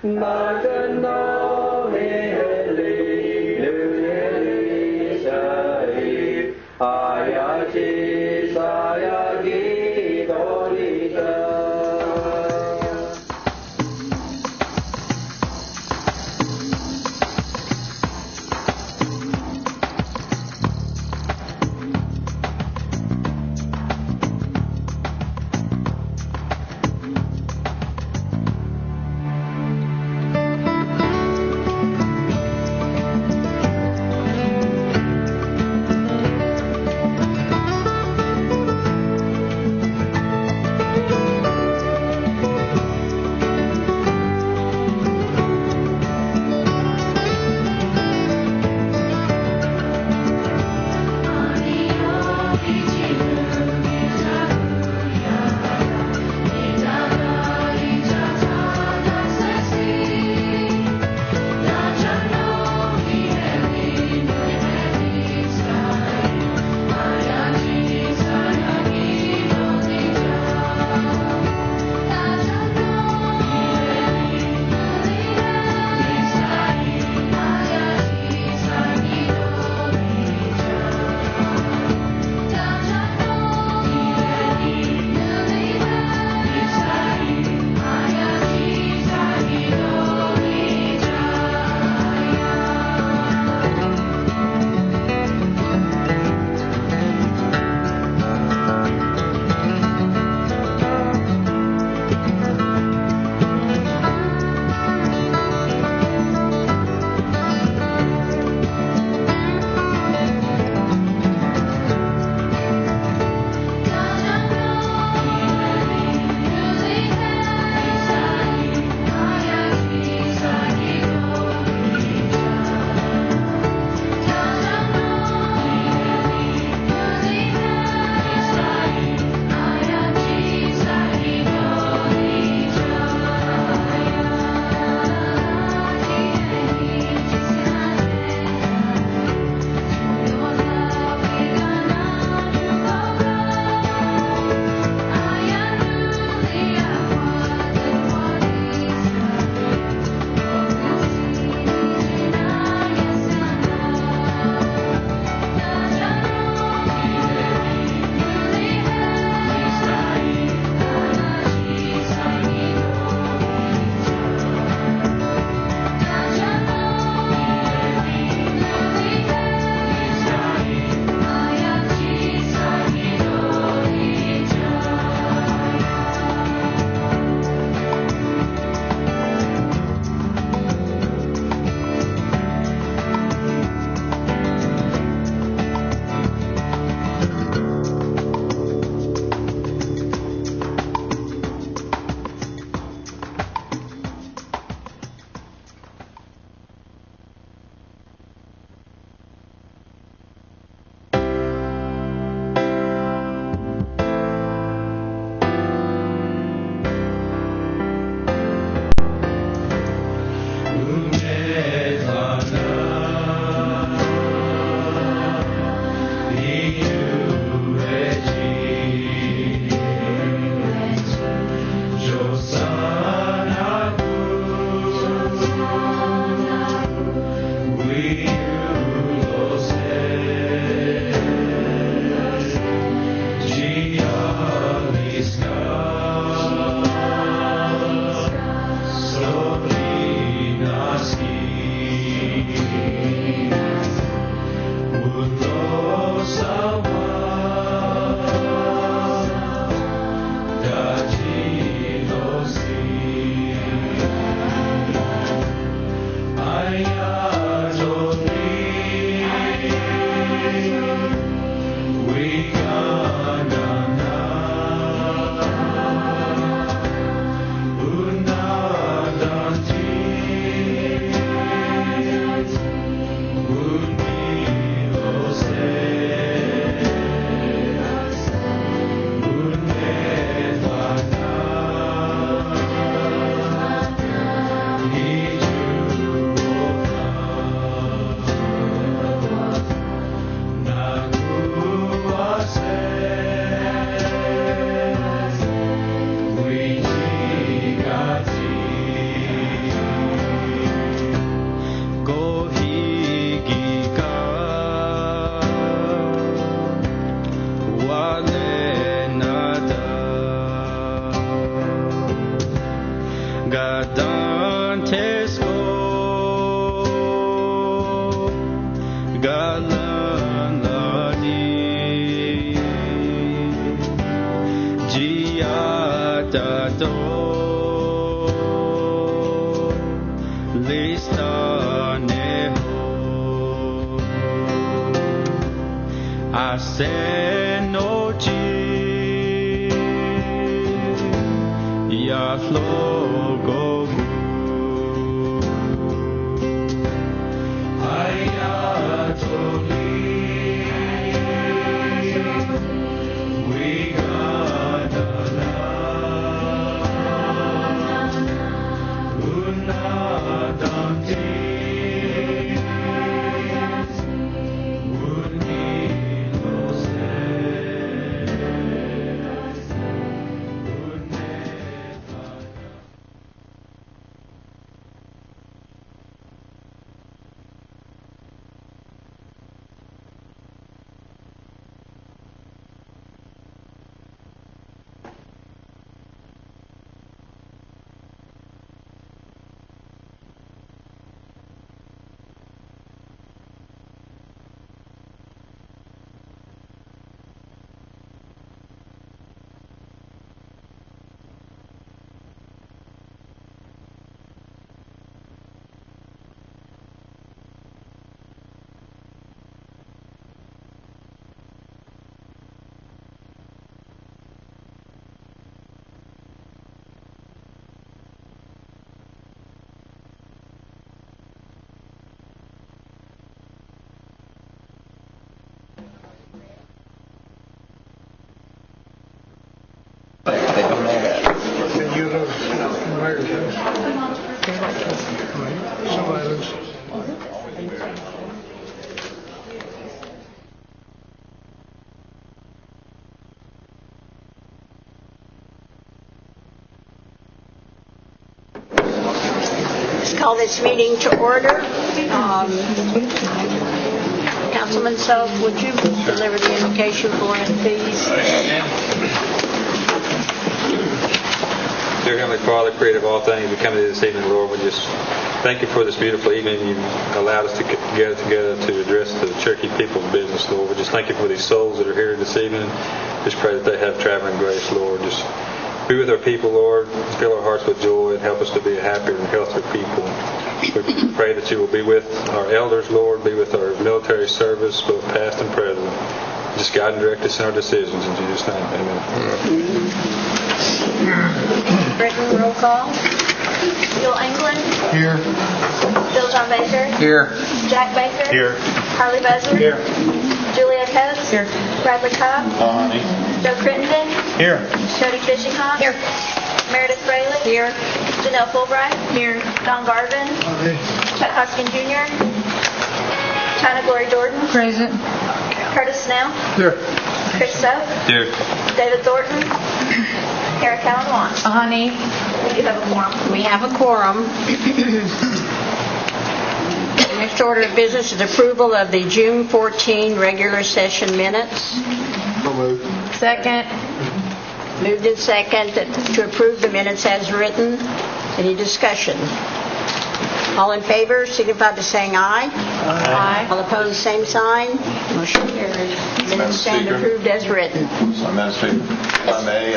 맑은 너의 엘리샤이 아야지 사야기 돌리자 Listato, listaneho, asenochi, yaflogo, ayatoli. Call this meeting to order. Councilman Self, would you deliver the invocation for us, please? Dear Heavenly Father, creator of all things, we come to you this evening, Lord. We just thank you for this beautiful evening. You allowed us to gather together to address the Cherokee people's business, Lord. We just thank you for these souls that are here this evening. Just pray that they have traveling grace, Lord. Just be with our people, Lord. Fill our hearts with joy and help us to be a happier and healthier people. We pray that you will be with our elders, Lord. Be with our military service, both past and present. Just guide and direct us in our decisions. In Jesus' name, amen. Britain, roll call. Bill England. Here. Bill John Baker. Here. Jack Baker. Here. Harley Buzzard. Here. Julia Coates. Here. Bradley Cobb. Honey. Joe Crittenden. Here. Jody Fishingham. Here. Meredith Braley. Here. Janelle Fulbright. Here. Don Garvin. Okay. Chuck Hoskin Jr. China Glory Jordan. Present. Curtis Snell. Here. Chris Soap. Here. David Thornton. Eric Allen Watts. Honey, We do have a quorum. we have a quorum. The next order of business is approval of the June 14 regular session minutes. So moved. Second. Moved in second to approve the minutes as written. Any discussion? All in favor, signify by saying aye. Aye. All opposed, same sign. Motion carried. Minutes stand Speaker. approved as written. So, Madam Speaker, if I may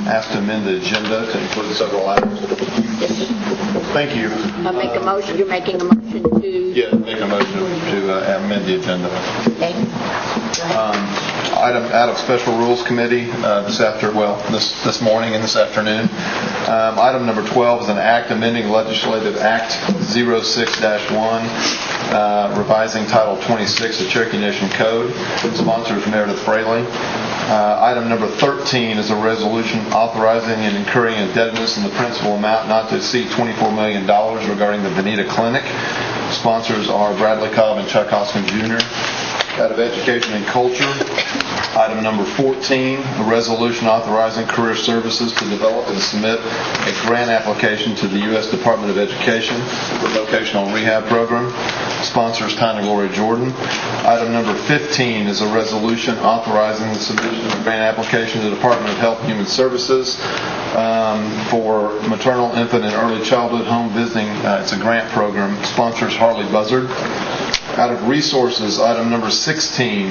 ask to amend the agenda to include several items. Thank you. I'll make a motion. You're making a motion to... Yeah, make a motion to amend the agenda. Okay. Item out of Special Rules Committee this morning and this afternoon. Item number 12 is an act amending Legislative Act 06-1, revising Title 26 of Cherokee Nation Code. Sponsors Meredith Braley. Item number 13 is a resolution authorizing and incurring indebtedness in the principal amount not to exceed $24 million regarding the Bonita Clinic. Sponsors are Bradley Cobb and Chuck Hoskin Jr. Out of Education and Culture, item number 14, a resolution authorizing Career Services to develop and submit a grant application to the U.S. Department of Education for vocational rehab program. Sponsors China Glory Jordan. Item number 15 is a resolution authorizing the submission of a grant application to the Department of Health and Human Services for maternal, infant, and early childhood home visiting. It's a grant program. Sponsors Harley Buzzard. Out of resources, item number 16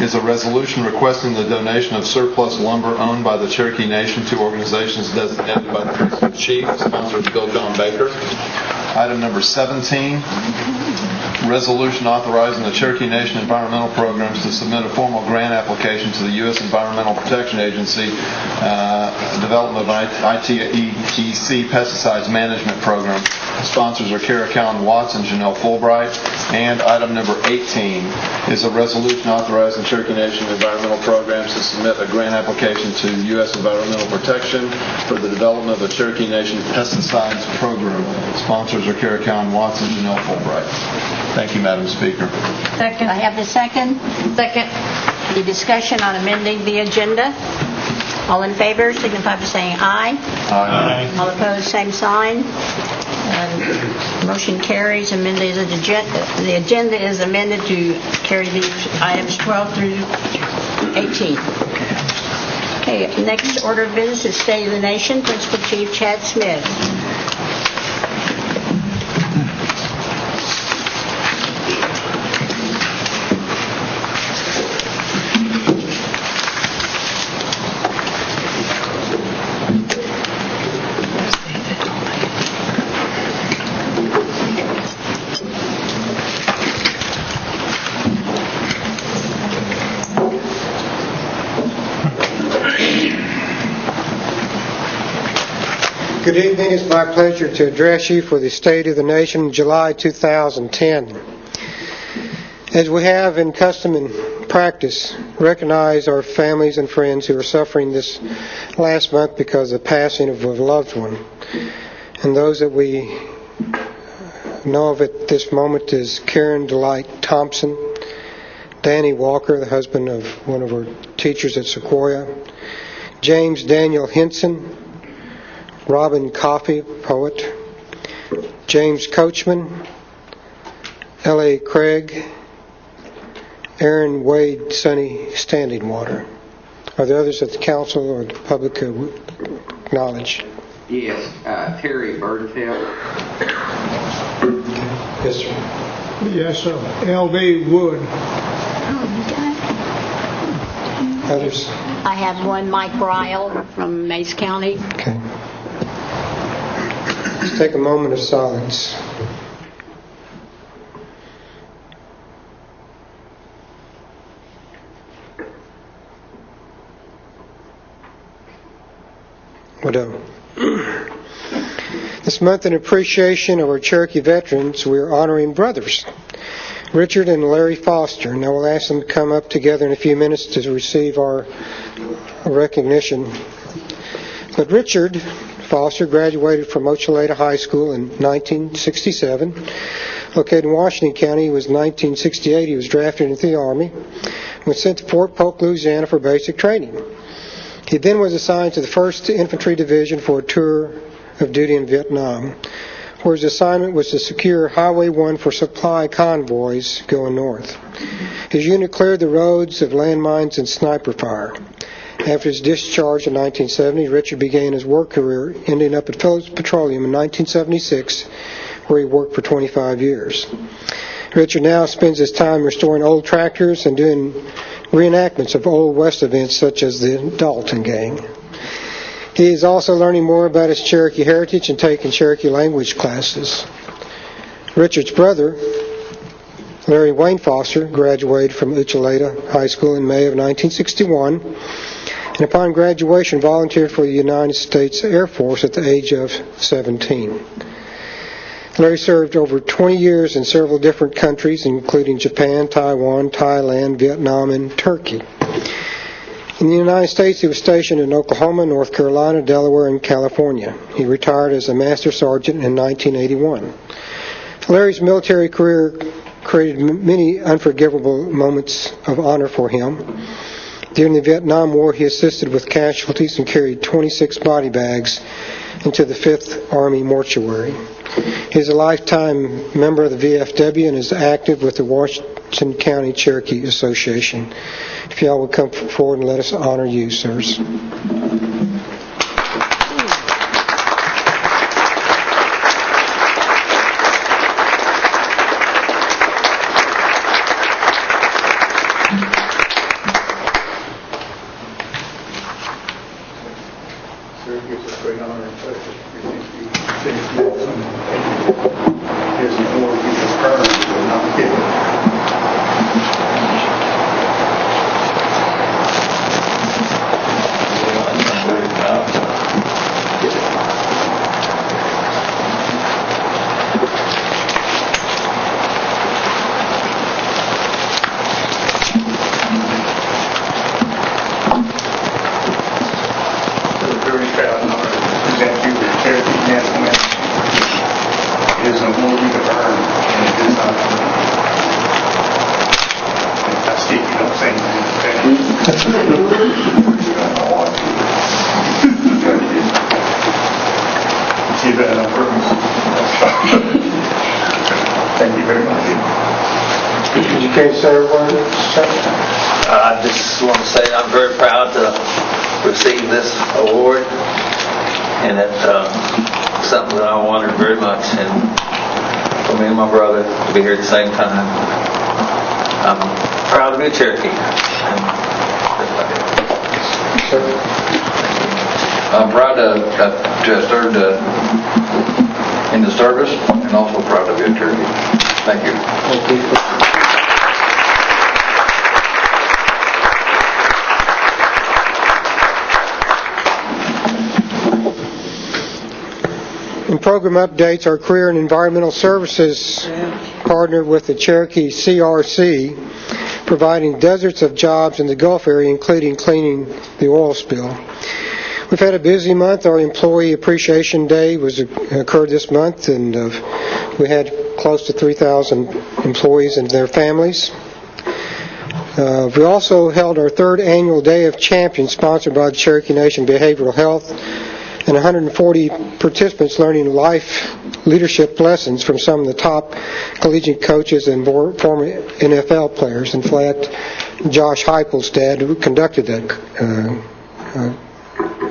is a resolution requesting the donation of surplus lumber owned by the Cherokee Nation to organizations designated by the Principal Chief. Sponsor is Bill John Baker. Item number 17, resolution authorizing the Cherokee Nation environmental programs to submit a formal grant application to the U.S. Environmental Protection Agency, development of ITEC Pesticides Management Program. Sponsors are Kara Cowan Watts and Janelle Fulbright. And item number 18 is a resolution authorizing Cherokee Nation environmental programs to submit a grant application to U.S. Environmental Protection for the development of a Cherokee Nation pesticides program. Sponsors are Kara Cowan Watts and Janelle Fulbright. Thank you, Madam Speaker. Second. I have the second. Second. Any discussion on amending the agenda? All in favor, signify by saying aye. Aye. All opposed, same sign. Motion carries. The agenda is amended to carry these items 12 through 18. Okay, next order of business is State of the Nation. Principal Chief Chad Smith. Good evening. It's my pleasure to address you for the State of the Nation in July 2010. As we have in custom and practice, recognize our families and friends who are suffering this last month because of the passing of a loved one. And those that we know of at this moment is Karen Delight Thompson, Danny Walker, the husband of one of our teachers at Sequoia, James Daniel Henson, Robin Coffey, poet, James Coachman, L.A. Craig, Aaron Wade Sonny Standing Water. Are there others that the council or the public would acknowledge? Yes, Terry Burdenfeld. Yes, sir. Yes, sir. L.V. Wood. Others? I have one, Mike Ryle from Mays County. Okay. Let's take a moment of silence. Widow. This month, in appreciation of our Cherokee veterans, we are honoring brothers, Richard and Larry Foster, and I will ask them to come up together in a few minutes to receive our recognition. But Richard Foster graduated from Ochaleta High School in 1967. Located in Washington County, it was 1968 he was drafted into the Army and was sent to Fort Polk, Louisiana for basic training. He then was assigned to the 1st Infantry Division for a tour of duty in Vietnam, where his assignment was to secure Highway 1 for supply convoys going north. His unit cleared the roads of landmines and sniper fire. After his discharge in 1970, Richard began his work career, ending up at Phillips Petroleum in 1976, where he worked for 25 years. Richard now spends his time restoring old tractors and doing reenactments of Old West events such as the Dalton Gang. He is also learning more about his Cherokee heritage and taking Cherokee language classes. Richard's brother, Larry Wayne Foster, graduated from Ochaleta High School in May of 1961, and upon graduation volunteered for the United States Air Force at the age of 17. Larry served over 20 years in several different countries, including Japan, Taiwan, Thailand, Vietnam, and Turkey. In the United States, he was stationed in Oklahoma, North Carolina, Delaware, and California. He retired as a Master Sergeant in 1981. Larry's military career created many unforgivable moments of honor for him. During the Vietnam War, he assisted with casualties and carried 26 body bags into the 5th Army mortuary. He is a lifetime member of the VFW and is active with the Washington County Cherokee Association. If y'all would come forward and let us honor you, sirs. It's a great honor and pleasure to present you James Wilson. His award he has earned, but not given. We're very proud and honored to present you with Cherokee National Membership. It is an award you have earned, and it is not given. I speak, you don't say anything, See that on purpose. Thank you very much. Could you please say a word? I just want to say I'm very proud to receive this award, and it's something that I wanted very much, and for me and my brother to be here at the same time. I'm proud to be a Cherokee. I'm proud to have served in the service, and also proud to be a Cherokee. Thank you. Thank you. In program updates, our Career and Environmental Services partnered with the Cherokee CRC, providing dozens of jobs in the Gulf area, including cleaning the oil spill. We've had a busy month. Our Employee Appreciation Day occurred this month, and we had close to 3,000 employees and their families. We also held our third annual Day of Champions, sponsored by the Cherokee Nation Behavioral Health, and 140 participants learning life leadership lessons from some of the top collegiate coaches and former NFL players. In fact, Josh Heupel's dad, who conducted that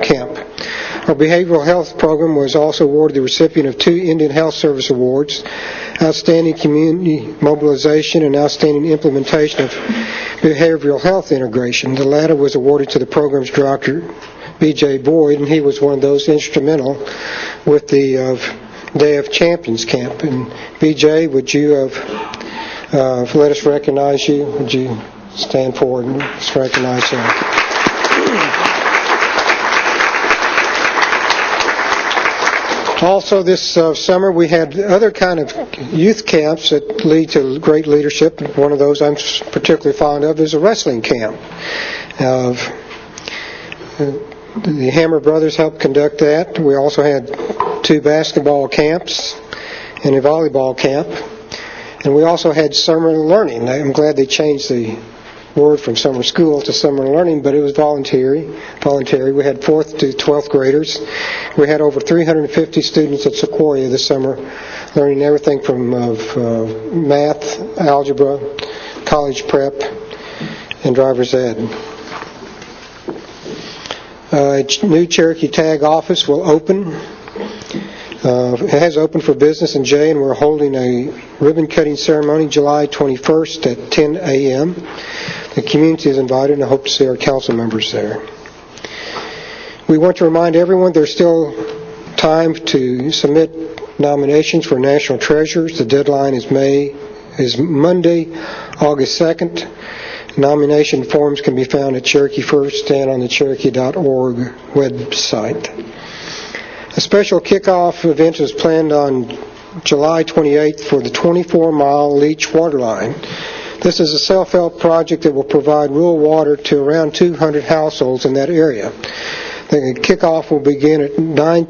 camp. Our behavioral health program was also awarded the recipient of 2 Indian Health Service Awards, Outstanding Community Mobilization and Outstanding Implementation of Behavioral Health Integration. The latter was awarded to the program's director, B.J. Boyd, and he was one of those instrumental with the Day of Champions camp. And B.J., would you let us recognize you? Would you stand forward and let's recognize him? Also this summer we had other kind of youth camps that lead to great leadership. One of those I'm particularly fond of is a wrestling camp. The Hammer Brothers helped conduct that. We also had 2 basketball camps and a volleyball camp. And we also had summer learning. I'm glad they changed the word from summer school to summer learning, but it was voluntary. We had 4th to 12th graders. We had over 350 students at Sequoia this summer, learning everything from math, algebra, college prep, and driver's ed. A new Cherokee Tag office will open. It has opened for business in Jay, and we're holding a ribbon-cutting ceremony July 21st at 10 a.m. The community is invited, and I hope to see our council members there. We want to remind everyone there's still time to submit nominations for national treasurers. The deadline is Monday, August 2nd. Nomination forms can be found at Cherokee First and on the Cherokee.org website. A special kickoff event is planned on July 28th for the 24-mile Leach water line. This is a self-help project that will provide rural water to around 200 households in that area. The kickoff will begin at 9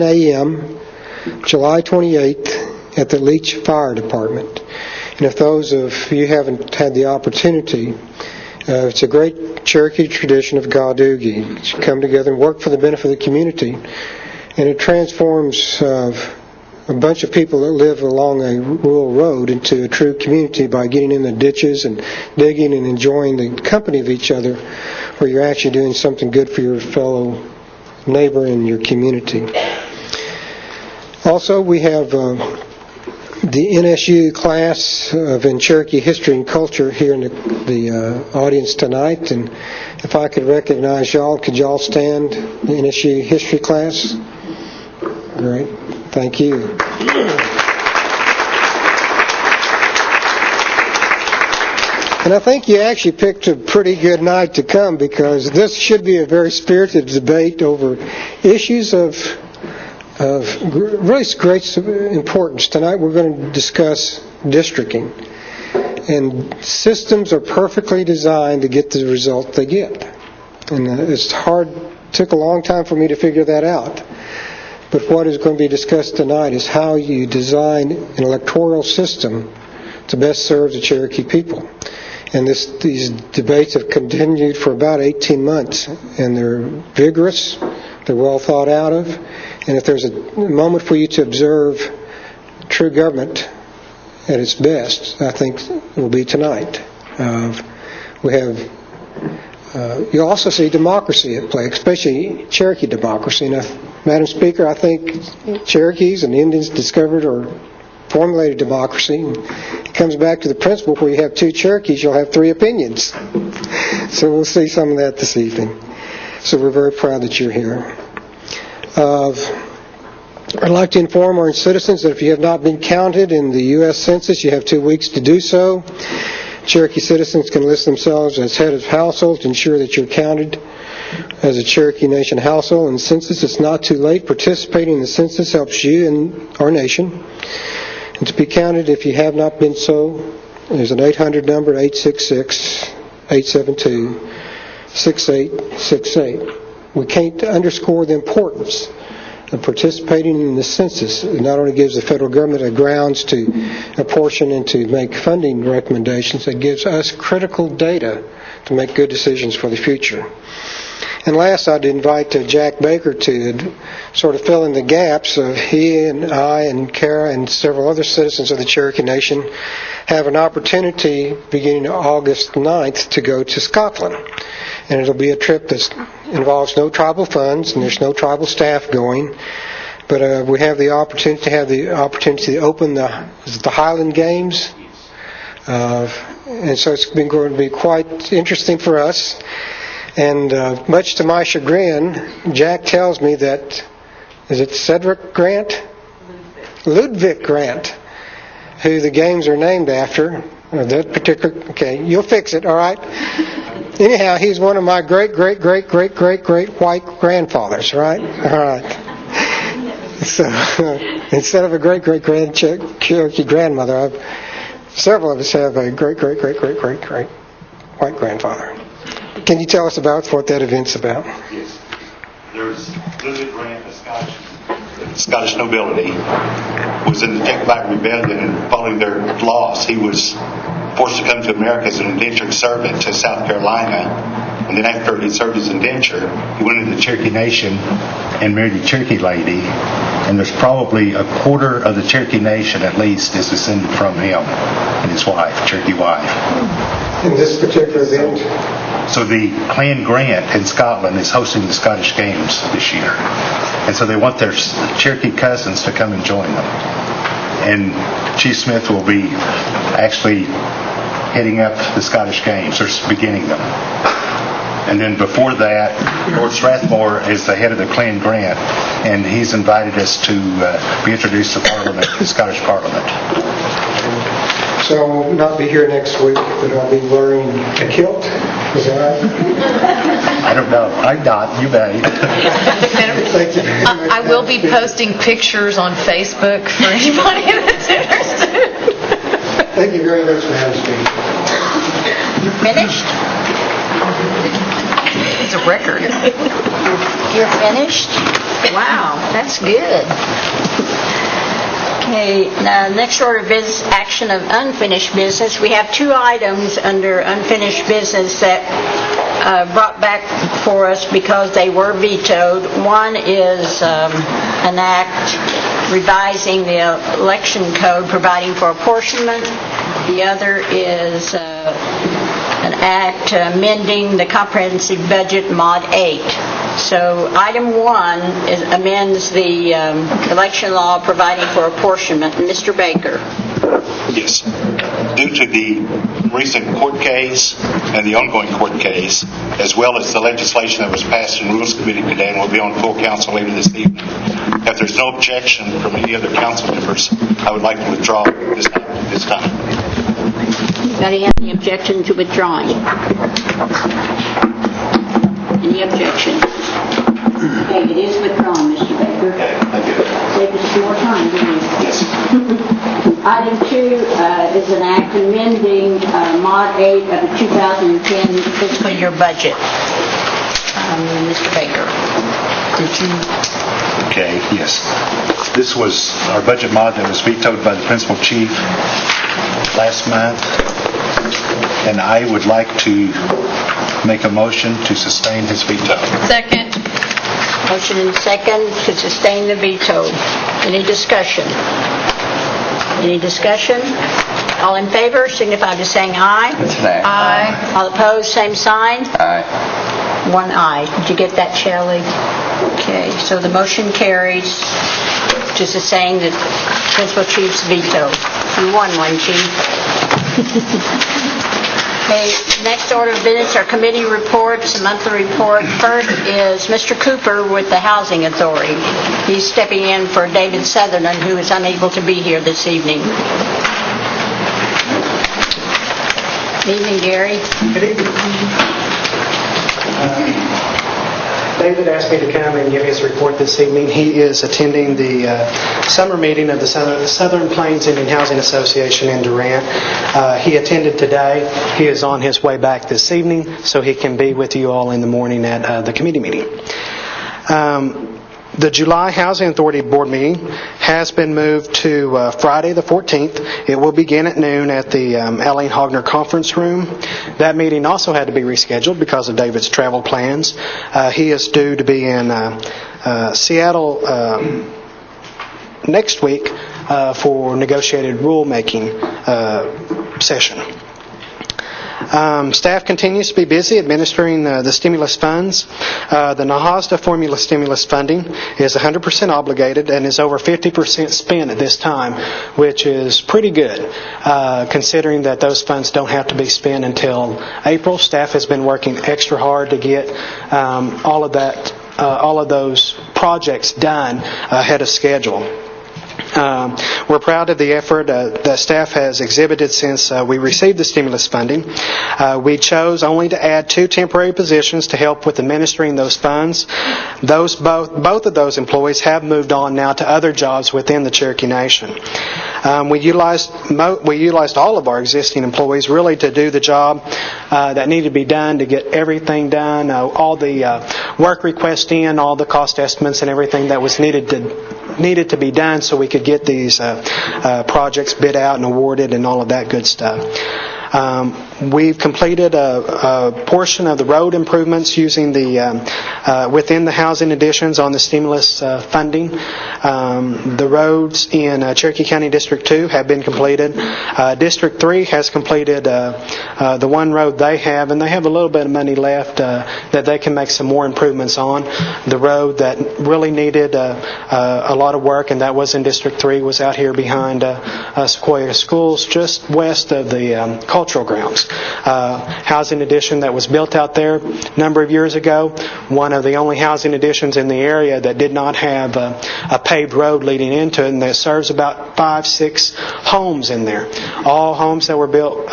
a.m. July 28th at the Leach Fire Department. And if those of you haven't had the opportunity, it's a great Cherokee tradition of Gadugi. To come together and work for the benefit of the community. And it transforms a bunch of people that live along a rural road into a true community by getting in the ditches and digging and enjoying the company of each other, where you're actually doing something good for your fellow neighbor in your community. Also, we have the NSU class in Cherokee History and Culture here in the audience tonight. And if I could recognize y'all, could y'all stand, the NSU History class? Great. Thank you. And I think you actually picked a pretty good night to come, because this should be a very spirited debate over issues of really great importance. Tonight we're going to discuss districting. And systems are perfectly designed to get the result they get. And it's hard, it took a long time for me to figure that out. But what is going to be discussed tonight is how you design an electoral system to best serve the Cherokee people. And these debates have continued for about 18 months, and they're vigorous, they're well thought out of, and if there's a moment for you to observe true government at its best, I think it will be tonight. We have, you'll also see democracy at play, especially Cherokee democracy. Now, Madam Speaker, I think Cherokees and Indians discovered or formulated democracy. It comes back to the principle where you have two Cherokees, you'll have three opinions. So we'll see some of that this evening. So we're very proud that you're here. I'd like to inform our citizens that if you have not been counted in the U.S. Census, you have 2 weeks to do so. Cherokee citizens can list themselves as head of household to ensure that you're counted as a Cherokee Nation household in the census. It's not too late. Participating in the census helps you and our nation. And to be counted, if you have not been so, there's an 800 number, 866-872-6868. We can't underscore the importance of participating in the census. It not only gives the federal government a grounds to apportion and to make funding recommendations, it gives us critical data to make good decisions for the future. And last, I'd invite Jack Baker to sort of fill in the gaps of he and I and Kara and several other citizens of the Cherokee Nation have an opportunity beginning August 9th to go to Scotland. And it'll be a trip that involves no tribal funds and there's no tribal staff going. But we have the opportunity to open the Highland Games. And so it's been going to be quite interesting for us. And much to my chagrin, Jack tells me that, is it Cedric Grant? Ludwig Grant, who the games are named after. That particular, okay, you'll fix it, all right? Anyhow, he's one of my great white grandfathers, right? All right. So instead of a great Cherokee grandmother, several of us have a great white grandfather. Can you tell us about what that event's about? Yes. There's Ludwig Grant, the Scottish nobility, was in the Jacobite Rebellion, and following their loss, he was forced to come to America as an indentured servant to South Carolina. And then after he served his indenture, he went into the Cherokee Nation and married a Cherokee lady. And there's probably a quarter of the Cherokee Nation, at least, is descended from him and his wife, Cherokee wife. In this particular event? So the Clan Grant in Scotland is hosting the Scottish Games this year. And so they want their Cherokee cousins to come and join them. And Chief Smith will be actually heading up the Scottish Games, or beginning them. And then before that, Lord Strathmore is the head of the Clan Grant, and he's invited us to be introduced to Parliament, the Scottish Parliament. So I will not be here next week, but I'll be wearing a kilt. Is that right? I don't know. I'm not. You may. Thank you. I will be posting pictures on Facebook for anybody that's interested. Thank you very much, Madam Speaker. You finished? It's a record. You're finished? Wow, that's good. Okay, now next order of action of unfinished business. We have 2 items under unfinished business that brought back for us because they were vetoed. One is an act revising the election code providing for apportionment. The other is an act amending the comprehensive budget Mod 8. So item 1 amends the election law providing for apportionment. Mr. Baker. Yes. Due to the recent court case and the ongoing court case, as well as the legislation that was passed in Rules Committee today and will be on full council later this evening, if there's no objection from any other council members, I would like to withdraw this time. Anybody have any objection to withdrawing? Any objection? Okay, it is withdrawn, Mr. Baker. Okay, thank you. Save us more time, didn't you? Yes. Item 2 is an act amending Mod 8 of the 2010 fiscal year budget. Mr. Baker, did you? Okay, yes. This was our budget mod that was vetoed by the principal chief last month, and I would like to make a motion to sustain his veto. Second. Motion and second to sustain the veto. Any discussion? Any discussion? All in favor signify by saying aye. That's an act. Aye. All opposed, same sign. Aye. 1 aye. Did you get that, Shelley? Okay, so the motion carries to sustain the principal chief's veto. You won one, chief. Okay, next order of business are committee reports, monthly report. First is Mr. Cooper with the Housing Authority. He's stepping in for David Sutherland, who is unable to be here this evening. Evening, Gary. Good evening. David asked me to come and give his report this evening. He is attending the summer meeting of the Southern Plains Indian Housing Association in Durant. He attended today. He is on his way back this evening, so he can be with you all in the morning at the committee meeting. The July Housing Authority Board meeting has been moved to Friday the 14th. It will begin at noon at the Elaine Hogner Conference Room. That meeting also had to be rescheduled because of David's travel plans. He is due to be in Seattle next week for negotiated rulemaking session. Staff continues to be busy administering the stimulus funds. The NAHASDA formula stimulus funding is 100% obligated and is over 50% spent at this time, which is pretty good considering that those funds don't have to be spent until April. Staff has been working extra hard to get all of those projects done ahead of schedule. We're proud of the effort that staff has exhibited since we received the stimulus funding. We chose only to add 2 temporary positions to help with administering those funds. Both of those employees have moved on now to other jobs within the Cherokee Nation. We utilized all of our existing employees really to do the job that needed to be done, to get everything done, all the work requests in, all the cost estimates and everything that was needed to be done so we could get these projects bid out and awarded and all of that good stuff. We've completed a portion of the road improvements using within the housing additions on the stimulus funding. The roads in Cherokee County District 2 have been completed. District 3 has completed the one road they have, and they have a little bit of money left that they can make some more improvements on. The road that really needed a lot of work, and that was in District 3, was out here behind Sequoia Schools, just west of the cultural grounds. Housing addition that was built out there a number of years ago, one of the only housing additions in the area that did not have a paved road leading into it, and that serves about 5-6 homes in there. All homes that were built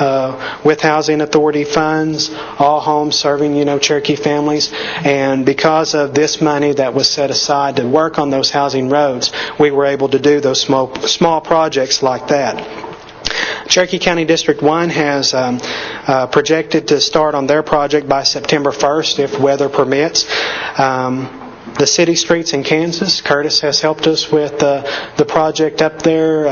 with Housing Authority funds, all homes serving, Cherokee families, and because of this money that was set aside to work on those housing roads, we were able to do those small projects like that. Cherokee County District 1 has projected to start on their project by September 1st if weather permits. The city streets in Kansas, Curtis has helped us with the project up there,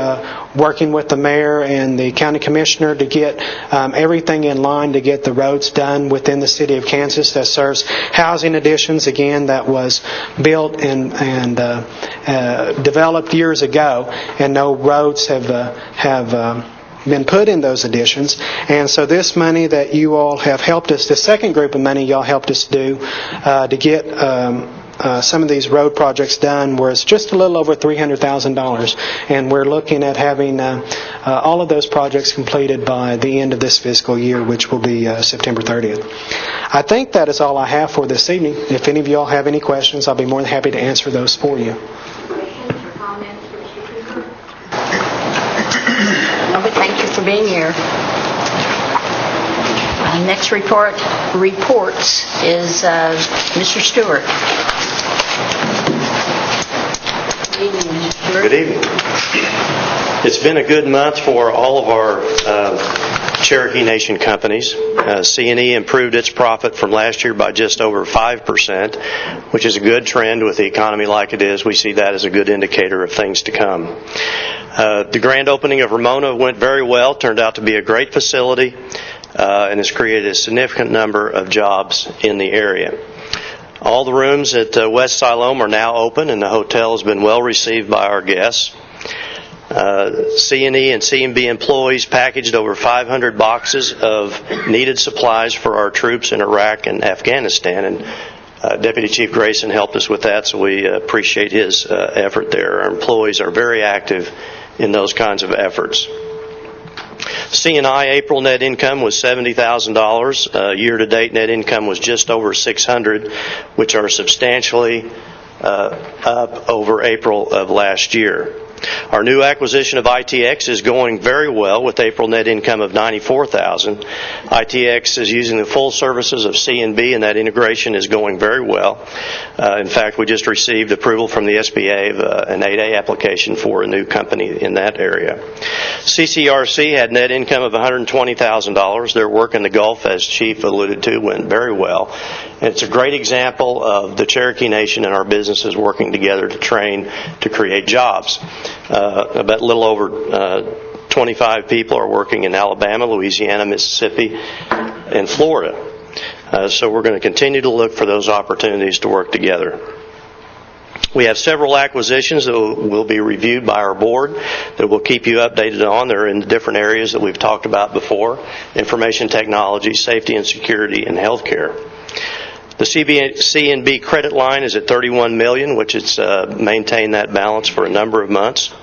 working with the mayor and the county commissioner to get everything in line to get the roads done within the city of Kansas that serves housing additions, again, that was built and developed years ago, and no roads have been put in those additions. And so this money that you all have helped us, the second group of money y'all helped us do to get some of these road projects done was just a little over $300,000. And we're looking at having all of those projects completed by the end of this fiscal year, which will be September 30th. I think that is all I have for this evening. If any of you all have any questions, I'll be more than happy to answer those for you. Questions or comments for Mr. Cooper? No, but thank you for being here. Next reports is Mr. Stewart. Good evening, Mr. Stewart. Good evening. It's been a good month for all of our Cherokee Nation companies. C&E improved its profit from last year by just over 5%, which is a good trend with the economy like it is. We see that as a good indicator of things to come. The grand opening of Ramona went very well, turned out to be a great facility, and has created a significant number of jobs in the area. All the rooms at West Siloam are now open, and the hotel has been well received by our guests. C&E and C&B employees packaged over 500 boxes of needed supplies for our troops in Iraq and Afghanistan, and Deputy Chief Grayson helped us with that, so we appreciate his effort there. Our employees are very active in those kinds of efforts. C&I April net income was $70,000. Year-to-date net income was just over $600,000, which are substantially up over April of last year. Our new acquisition of ITX is going very well with April net income of $94,000. ITX is using the full services of C&B, and that integration is going very well. In fact, we just received approval from the SBA of an 8A application for a new company in that area. CCRC had net income of $120,000. Their work in the Gulf, as Chief alluded to, went very well. And it's a great example of the Cherokee Nation and our businesses working together to train to create jobs. About a little over 25 people are working in Alabama, Louisiana, Mississippi, and Florida. So we're going to continue to look for those opportunities to work together. We have several acquisitions that will be reviewed by our board that we'll keep you updated on. They're in the different areas that we've talked about before: information technology, safety and security, and healthcare. The C&B credit line is at $31 million, which it's maintained that balance for a number of months.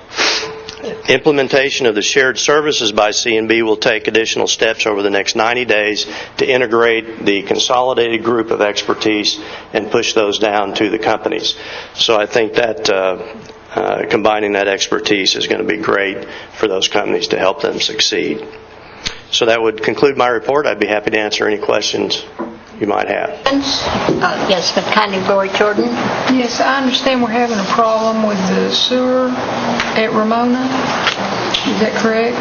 Implementation of the shared services by C&B will take additional steps over the next 90 days to integrate the consolidated group of expertise and push those down to the companies. So I think that combining that expertise is going to be great for those companies to help them succeed. So that would conclude my report. I'd be happy to answer any questions you might have. Yes, but kind of Glory Jordan. Yes, I understand we're having a problem with the sewer at Ramona. Is that correct?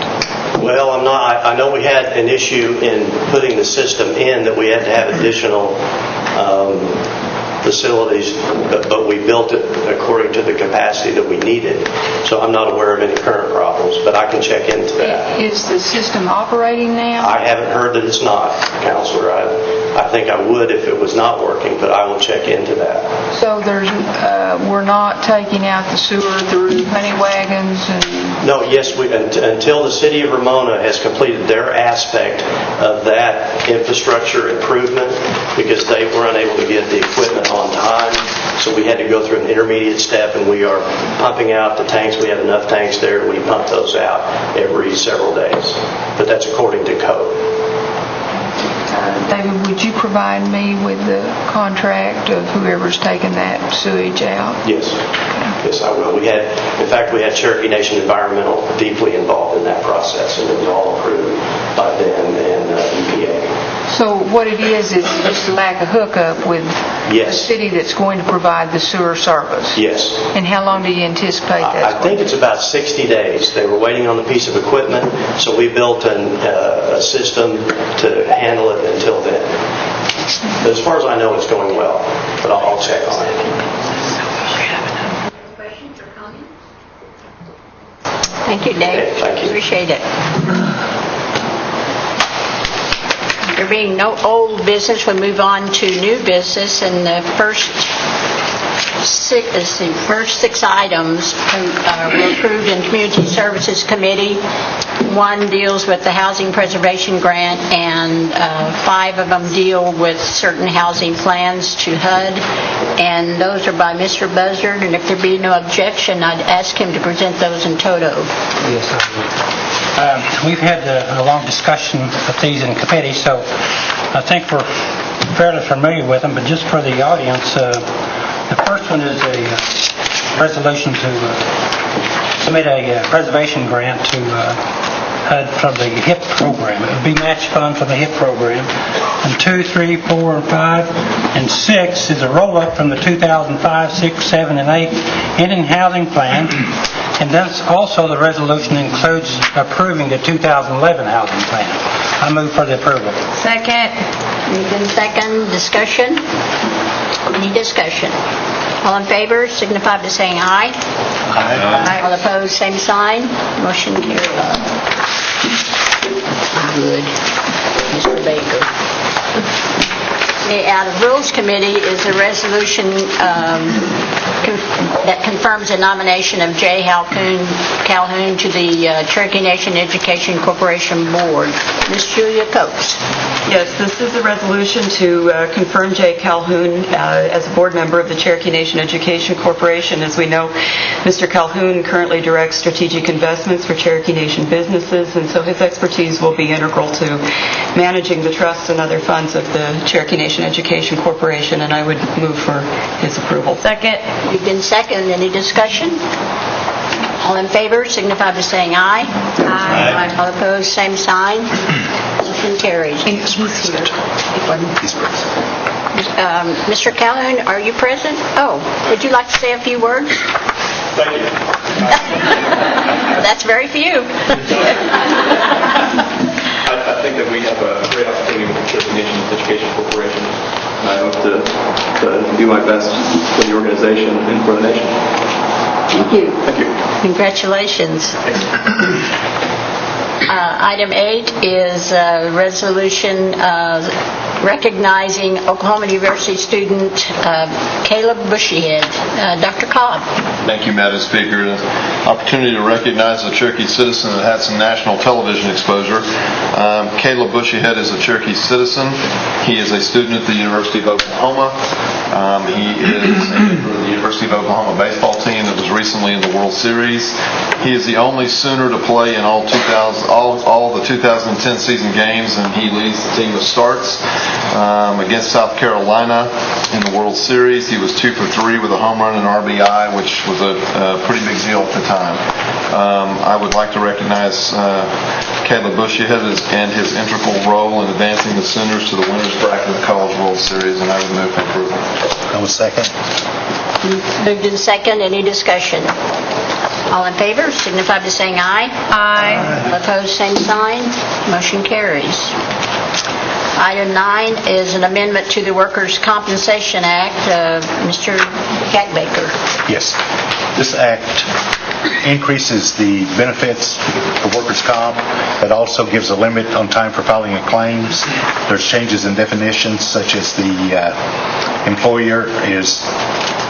Well, I'm not. I know we had an issue in putting the system in that we had to have additional facilities, but we built it according to the capacity that we needed. So I'm not aware of any current problems, but I can check into that. Is the system operating now? I haven't heard that it's not, Counselor. I think I would if it was not working, but I will check into that. So we're not taking out the sewer through honey wagons and... No, yes, until the City of Ramona has completed their aspect of that infrastructure improvement, because they were unable to get the equipment on time, so we had to go through an intermediate step, and we are pumping out the tanks. We have enough tanks there, and we pump those out every several days. But that's according to code. David, would you provide me with the contract of whoever's taking that sewage out? Yes. Yes, I will. In fact, we had Cherokee Nation Environmental deeply involved in that process, and it was all approved by them and EPA. So what it is just a lack of hookup with the city that's going to provide the sewer service? Yes. And how long do you anticipate that? I think it's about 60 days. They were waiting on the piece of equipment, so we built a system to handle it until then. But as far as I know, it's going well, but I'll check on it. Questions or comments? Thank you, Dave. Okay, thank you. Appreciate it. There being no old business, we move on to new business, and the first first 6 items were approved in Community Services Committee. 1 deals with the Housing Preservation Grant, and 5 of them deal with certain housing plans to HUD. And those are by Mr. Buzzard, and if there be no objection, I'd ask him to present those in toto. Yes, I would. We've had a long discussion with these in committee, so I think we're fairly familiar with them, but just for the audience, the first one is a resolution to submit a preservation grant to HUD from the HIP program. It would be match fund for the HIP program. And 2, 3, 4, and 5, and 6 is a roll-up from the 2005, 6, 7, and 8 Indian Housing Plan. And that's also the resolution includes approving the 2011 housing plan. I move for the approval. Second. Moved in second. Discussion? Any discussion? All in favor signify by saying aye. Aye. All opposed, same sign. Motion carried. Good. Mr. Baker. The Out of Rules Committee is a resolution that confirms the nomination of J. Calhoun to the Cherokee Nation Education Corporation Board. Ms. Julia Coates. Yes, this is a resolution to confirm J. Calhoun as a board member of the Cherokee Nation Education Corporation. As we know, Mr. Calhoun currently directs strategic investments for Cherokee Nation businesses, and so his expertise will be integral to managing the trusts and other funds of the Cherokee Nation Education Corporation, and I would move for his approval. Second. You've been second. Any discussion? All in favor signify by saying aye. Aye. All opposed, same sign. Motion carries. He's here. Mr. Calhoun, are you present? Oh, would you like to say a few words? Thank you. That's very few. I think that we have a great opportunity with the Cherokee Nation Education Corporation, and I hope to do my best for the organization and for the nation. Thank you. Thank you. Congratulations. Item 8 is a resolution recognizing Oklahoma University student Caleb Bushyhead. Dr. Cobb. Thank you, Madam Speaker. An opportunity to recognize a Cherokee citizen that had some national television exposure. Caleb Bushyhead is a Cherokee citizen. He is a student at the University of Oklahoma. He is a member of the University of Oklahoma baseball team that was recently in the World Series. He is the only Sooner to play in all the 2010 season games, and he leads the team of starts against South Carolina in the World Series. He was 2 for 3 with a home run and RBI, which was a pretty big deal at the time. I would like to recognize Caleb Bushyhead and his integral role in advancing the Sooners to the winners bracket of the College World Series, and I would move for approval. I will second. Moved in second. Any discussion? All in favor signify by saying aye. Aye. All opposed, same sign. Motion carries. Item 9 is an amendment to the Workers' Compensation Act. Mr. Catbaker. Yes. This act increases the benefits for workers' comp. It also gives a limit on time for filing of claims. There's changes in definitions, such as the employer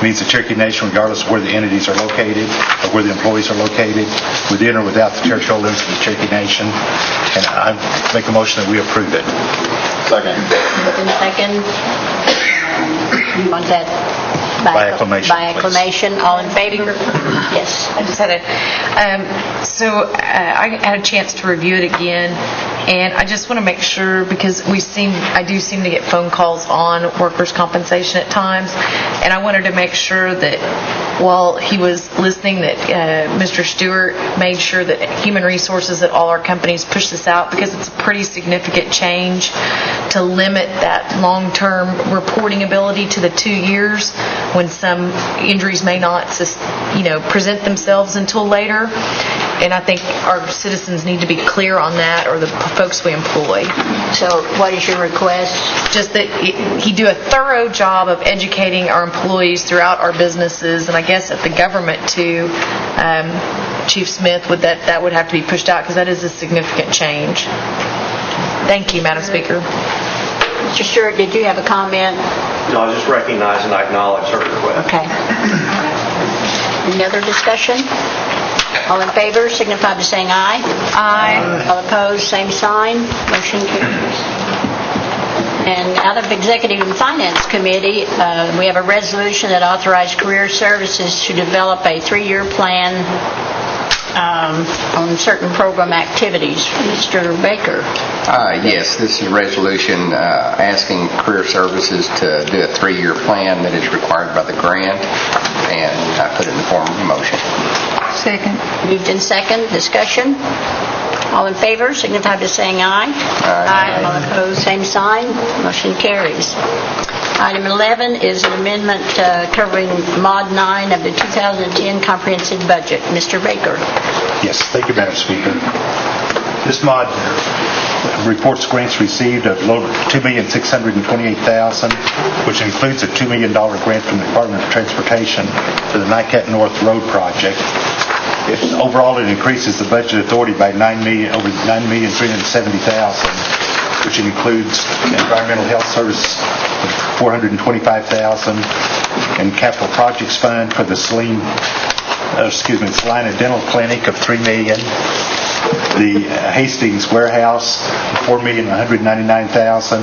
means the Cherokee Nation regardless of where the entities are located or where the employees are located, within or without the territorial limits of the Cherokee Nation. And I make a motion that we approve it. Second. Moved in second. You want that? By acclamation, By acclamation. All in favor? Yes. I just had I had a chance to review it again, and I just want to make sure, because I do seem to get phone calls on workers' compensation at times, and I wanted to make sure that while he was listening that Mr. Stewart made sure that Human Resources at all our companies push this out, because it's a pretty significant change to limit that long-term reporting ability to the 2 years when some injuries may not present themselves until later. And I think our citizens need to be clear on that, or the folks we employ. So what is your request? Just that he do a thorough job of educating our employees throughout our businesses, and I guess at the government too. Chief Smith, that would have to be pushed out, because that is a significant change. Thank you, Madam Speaker. Mr. Stewart, did you have a comment? No, I just recognize and acknowledge her request. Okay. Any other discussion? All in favor signify by saying aye. Aye. All opposed, same sign. Motion carries. And out of Executive and Finance Committee, we have a resolution that authorized Career Services to develop a 3-year plan on certain program activities. Mr. Baker. Yes, this is a resolution asking Career Services to do a 3-year plan that is required by the grant, and I put it in the form of a motion. Second. Moved in second. Discussion. All in favor signify by saying aye. Aye. All opposed, same sign. Motion carries. Item 11 is an amendment covering Mod 9 of the 2010 Comprehensive Budget. Mr. Baker. Yes, thank you, Madam Speaker. This mod reports grants received of $2,628,000, which includes a $2 million grant from the Department of Transportation for the NICAT North Road project. Overall, it increases the budget authority by over $9,370,000, which includes environmental health service of $425,000 and capital projects fund for the Salina Dental Clinic of $3 million, the Hastings Warehouse $4,199,000,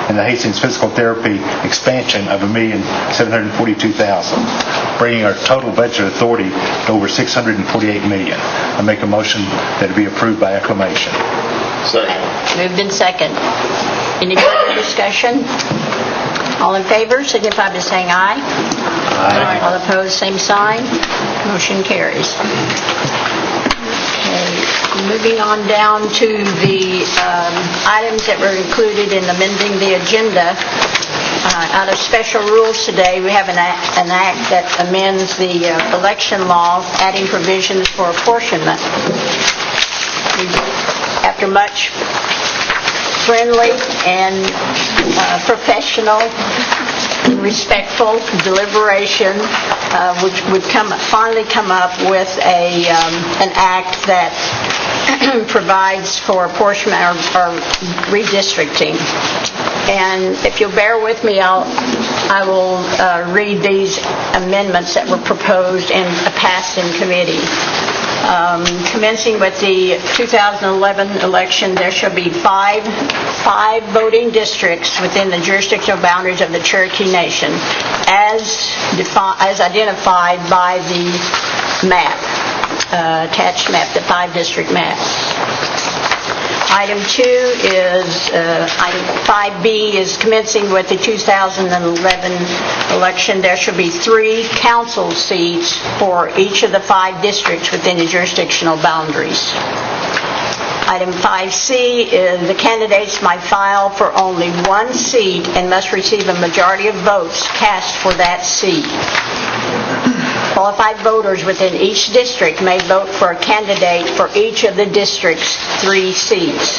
and the Hastings Physical Therapy expansion of $1,742,000, bringing our total budget authority to over $648 million. I make a motion that it be approved by acclamation. Second. Moved in second. Any further discussion? All in favor signify by saying aye. Aye. All opposed, same sign. Motion carries. Okay. Moving on down to the items that were included in amending the agenda. Out of special rules today, we have an act that amends the election law, adding provisions for apportionment. After much friendly and professional and respectful deliberation, which would finally come up with an act that provides for apportionment or redistricting. And if you'll bear with me, I will read these amendments that were proposed and passed in committee. Commencing with the 2011 election, there shall be five voting districts within the jurisdictional boundaries of the Cherokee Nation, as identified by the map, attached map, the 5-district map. Item 2 is, item 5B is commencing with the 2011 election. There shall be 3 council seats for each of the 5 districts within the jurisdictional boundaries. Item 5C is the candidates might file for only 1 seat and must receive a majority of votes cast for that seat. Qualified voters within each district may vote for a candidate for each of the district's 3 seats.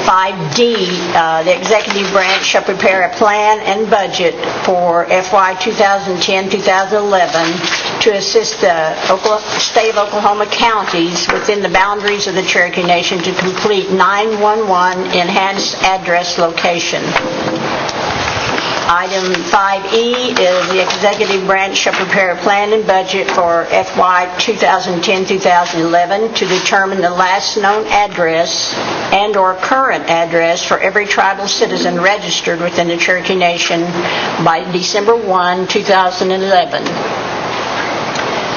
5D, the executive branch shall prepare a plan and budget for FY 2010-2011 to assist the state of Oklahoma counties within the boundaries of the Cherokee Nation to complete 911 enhanced address location. Item 5E is the executive branch shall prepare a plan and budget for FY 2010-2011 to determine the last known address and or current address for every tribal citizen registered within the Cherokee Nation by December 1, 2011.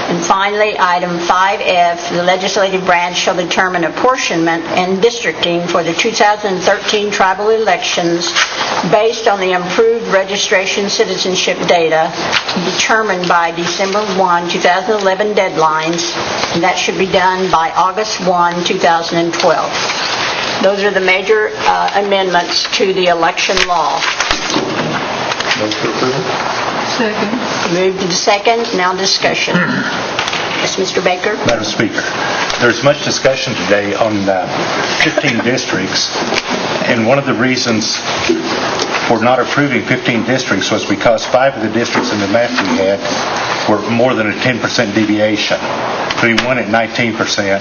And finally, item 5F, the legislative branch shall determine apportionment and districting for the 2013 tribal elections based on the improved registration citizenship data determined by December 1, 2011 deadlines, and that should be done by August 1, 2012. Those are the major amendments to the election law. Second. Moved to second. Now discussion. Yes, Mr. Baker. Madam Speaker, there's much discussion today on 15 districts, and one of the reasons for not approving 15 districts was because 5 of the districts in the map we had were more than a 10% deviation, including one at 19%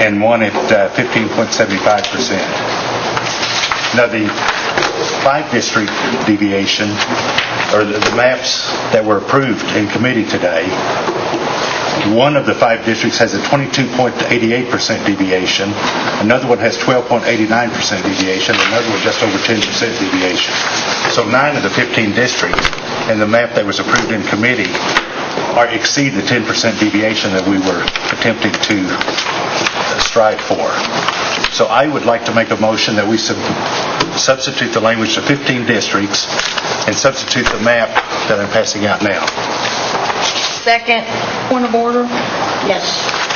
and one at 15.75%. Now, the 5-district deviation, or the maps that were approved in committee today, one of the 5 districts has a 22.88% deviation, another one has 12.89% deviation, another one just over 10% deviation. So 9 of the 15 districts in the map that was approved in committee exceed the 10% deviation that we were attempting to strive for. So I would like to make a motion that we substitute the language to 15 districts and substitute the map that I'm passing out now. Second. Point of order. Yes,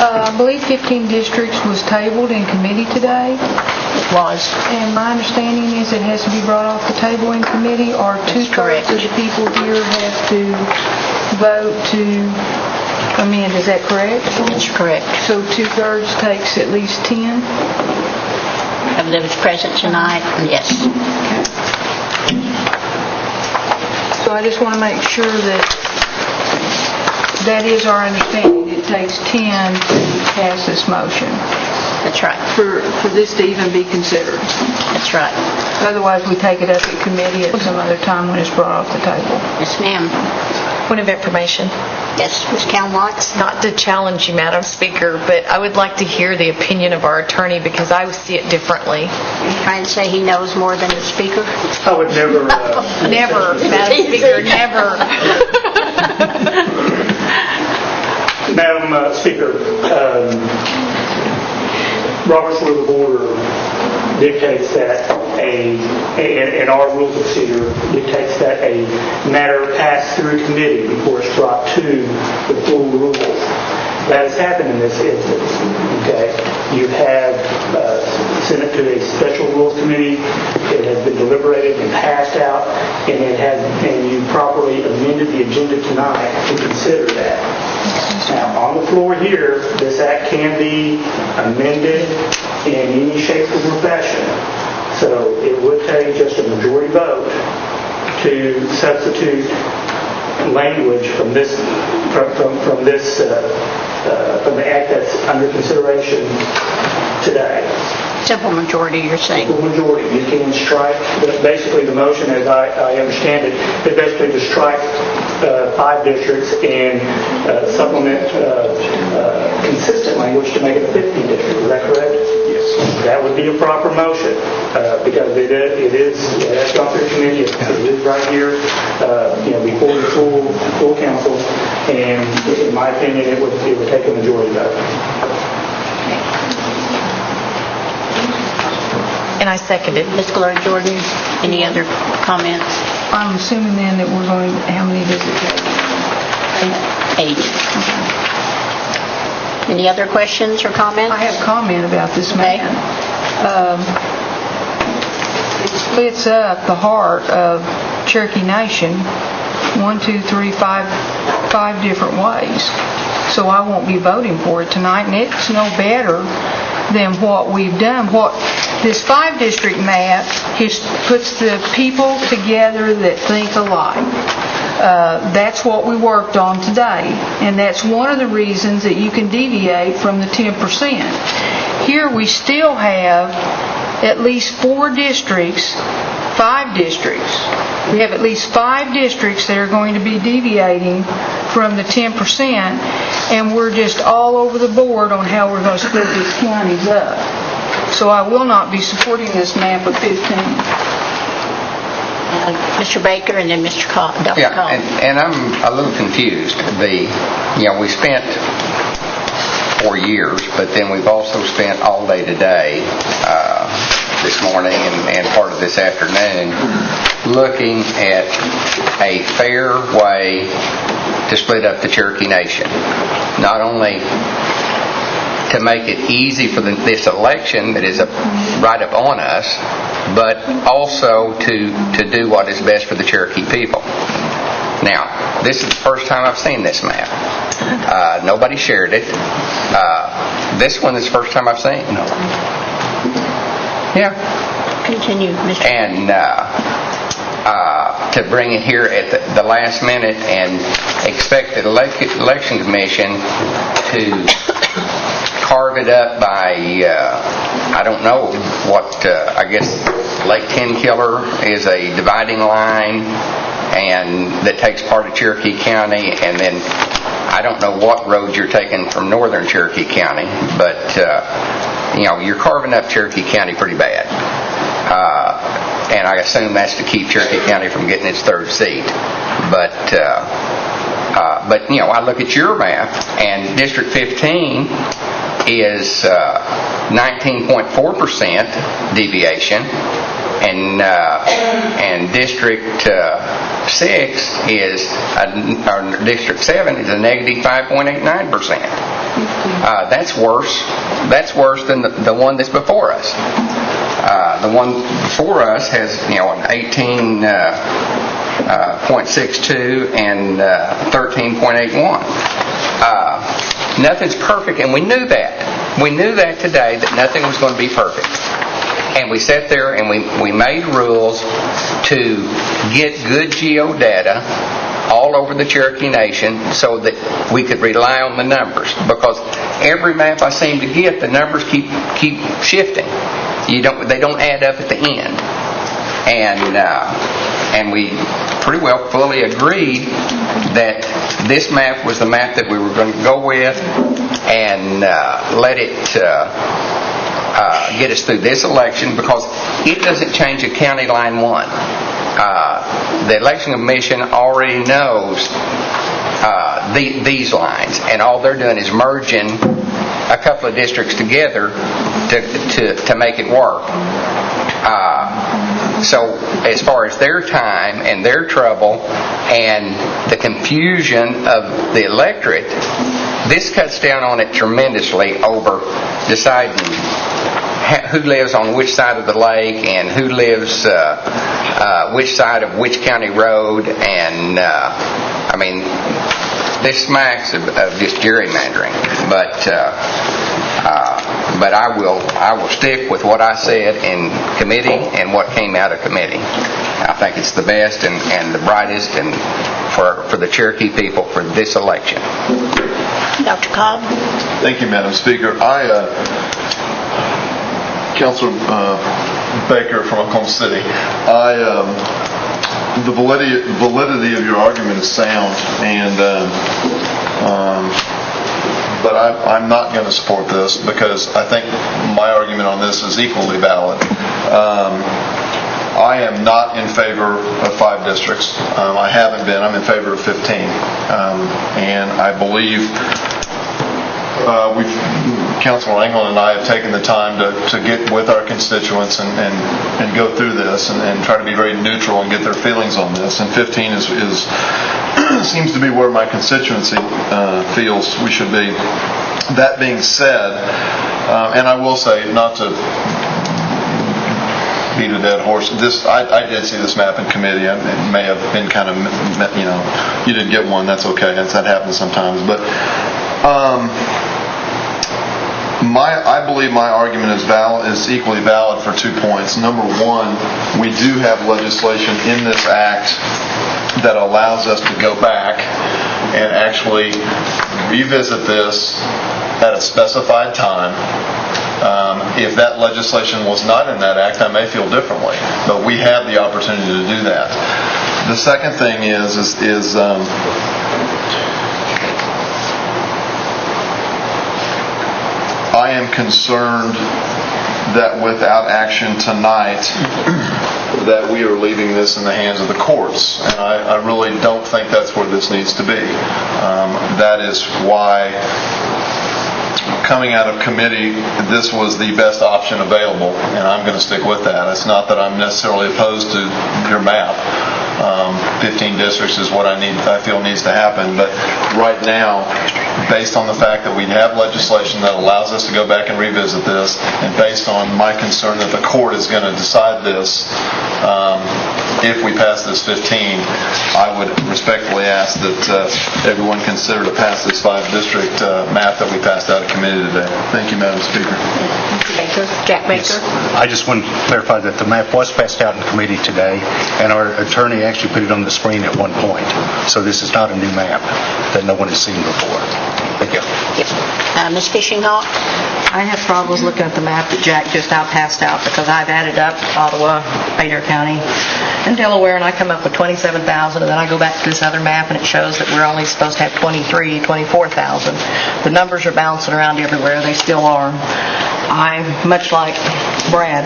I believe 15 districts was tabled in committee today, it was. and my understanding is it has to be brought off the table in committee, or two-thirds of the people here have to vote to amend. Is that correct? That's correct. So two-thirds takes at least 10? Of those present tonight, yes. So I just want to make sure that is our understanding. It takes 10 to pass this motion. That's right. For this to even be considered. That's right. Otherwise, we take it up at committee at some other time when it's brought off the table. Yes, ma'am. Point of information. Yes, Ms. Caln-Watts? Not to challenge you, Madam Speaker, but I would like to hear the opinion of our attorney because I see it differently. You're trying to say he knows more than the speaker? I would never... Never, Madam Speaker, never. Madam Speaker, Robert's Rule of Order dictates that and our rules of procedure dictates that a matter pass through committee before it's brought to the full rules. That has happened in this instance. Okay, you have sent it to a special rules committee. It has been deliberated and passed out, and you properly amended the agenda tonight to consider that. Now, on the floor here, this act can be amended in any shape or fashion. So it would take just a majority vote to substitute language from the act that's under consideration today. Simple majority, you're saying? Simple majority. You can strike, basically the motion, as I understand it, is basically to strike 5 districts and supplement consistent language to make it a 15 district. Is that correct? Yes. That would be a proper motion because it has gone through committee. It is right here, before the full council, and in my opinion, it would take a majority vote. And I second it. Ms. Gloria Jordan, any other comments? I'm assuming then that we're going, how many does it take? 8. Any other questions or comments? I have a comment about this man. It splits up the heart of Cherokee Nation 5 different ways. So I won't be voting for it tonight, and it's no better than what we've done. What this 5-district map puts the people together that think alike. That's what we worked on today, and that's one of the reasons that you can deviate from the 10%. Here we still have at least 4 districts, 5 districts. We have at least 5 districts that are going to be deviating from the 10%, and we're just all over the board on how we're going to split these counties up. So I will not be supporting this map of 15. Mr. Baker and then Mr. Dr. Yeah, Collins. and I'm a little confused. We spent 4 years, but then we've also spent all day today, this morning and part of this afternoon, looking at a fair way to split up the Cherokee Nation. Not only to make it easy for this election that is right up on us, but also to do what is best for the Cherokee people. Now, this is the first time I've seen this map. Nobody shared it. This one is the first time I've seen it. No. Yeah. Continue, Mr. And to bring it here at the last minute and expect the election commission to carve it up by, I don't know what, I guess Lake Tenkiller is a dividing line and that takes part of Cherokee County, and then I don't know what road you're taking from northern Cherokee County, but you're carving up Cherokee County pretty bad. And I assume that's to keep Cherokee County from getting its third seat. But I look at your map, and District 15 is 19.4% deviation, and District 6 is, or District 7 is a negative 5.89%. That's worse. That's worse than the one that's before us. The one before us has, an 18.62 and 13.81. Nothing's perfect, and we knew that. We knew that today, that nothing was going to be perfect. And we sat there and we made rules to get good geodata all over the Cherokee Nation so that we could rely on the numbers. Because every map I seem to get, the numbers keep shifting. They don't add up at the end. And we pretty well fully agreed that this map was the map that we were going to go with and let it get us through this election, because it doesn't change a county line one. The Election Commission already knows these lines, and all they're doing is merging a couple of districts together to make it work. So as far as their time and their trouble and the confusion of the electorate, this cuts down on it tremendously over deciding who lives on which side of the lake and who lives which side of which county road. And this smacks of just gerrymandering. But I will stick with what I said in committee and what came out of committee. I think it's the best and the brightest and for the Cherokee people for this election. Dr. Cobb? Thank you, Madam Speaker. Councilor Baker from Oklahoma City, the validity of your argument is sound, but I'm not going to support this because I think my argument on this is equally valid. I am not in favor of 5 districts. I haven't been. I'm in favor of 15. And I believe Councilor England and I have taken the time to get with our constituents and go through this and try to be very neutral and get their feelings on this. And 15 is seems to be where my constituency feels we should be. That being said, and I will say, not to beat a dead horse, I did see this map in committee. It may have been kind of, you didn't get one, that's okay. That happens sometimes. But I believe my argument is equally valid for 2 points. Number one, we do have legislation in this act that allows us to go back and actually revisit this at a specified time. If that legislation was not in that act, I may feel differently, but we have the opportunity to do that. The second thing is I am concerned that without action tonight, that we are leaving this in the hands of the courts. And I really don't think that's where this needs to be. That is why, coming out of committee, this was the best option available, and I'm going to stick with that. It's not that I'm necessarily opposed to your map. 15 districts is what I feel needs to happen. But right now, based on the fact that we have legislation that allows us to go back and revisit this, and based on my concern that the court is going to decide this, if we pass this 15, I would respectfully ask that everyone consider to pass this 5-district map that we passed out of committee today. Thank you, Madam Speaker. Jack Baker. I just want to clarify that the map was passed out in committee today, and our attorney actually put it on the screen at one point. So this is not a new map that no one has seen before. Thank you. Ms. Fishing Hawk? I have problems looking at the map that Jack just passed out because I've added up Ottawa, Adair County, and Delaware, and I come up with 27,000, and then I go back to this other map and it shows that we're only supposed to have 24,000. The numbers are bouncing around everywhere. They still are. I, much like Brad,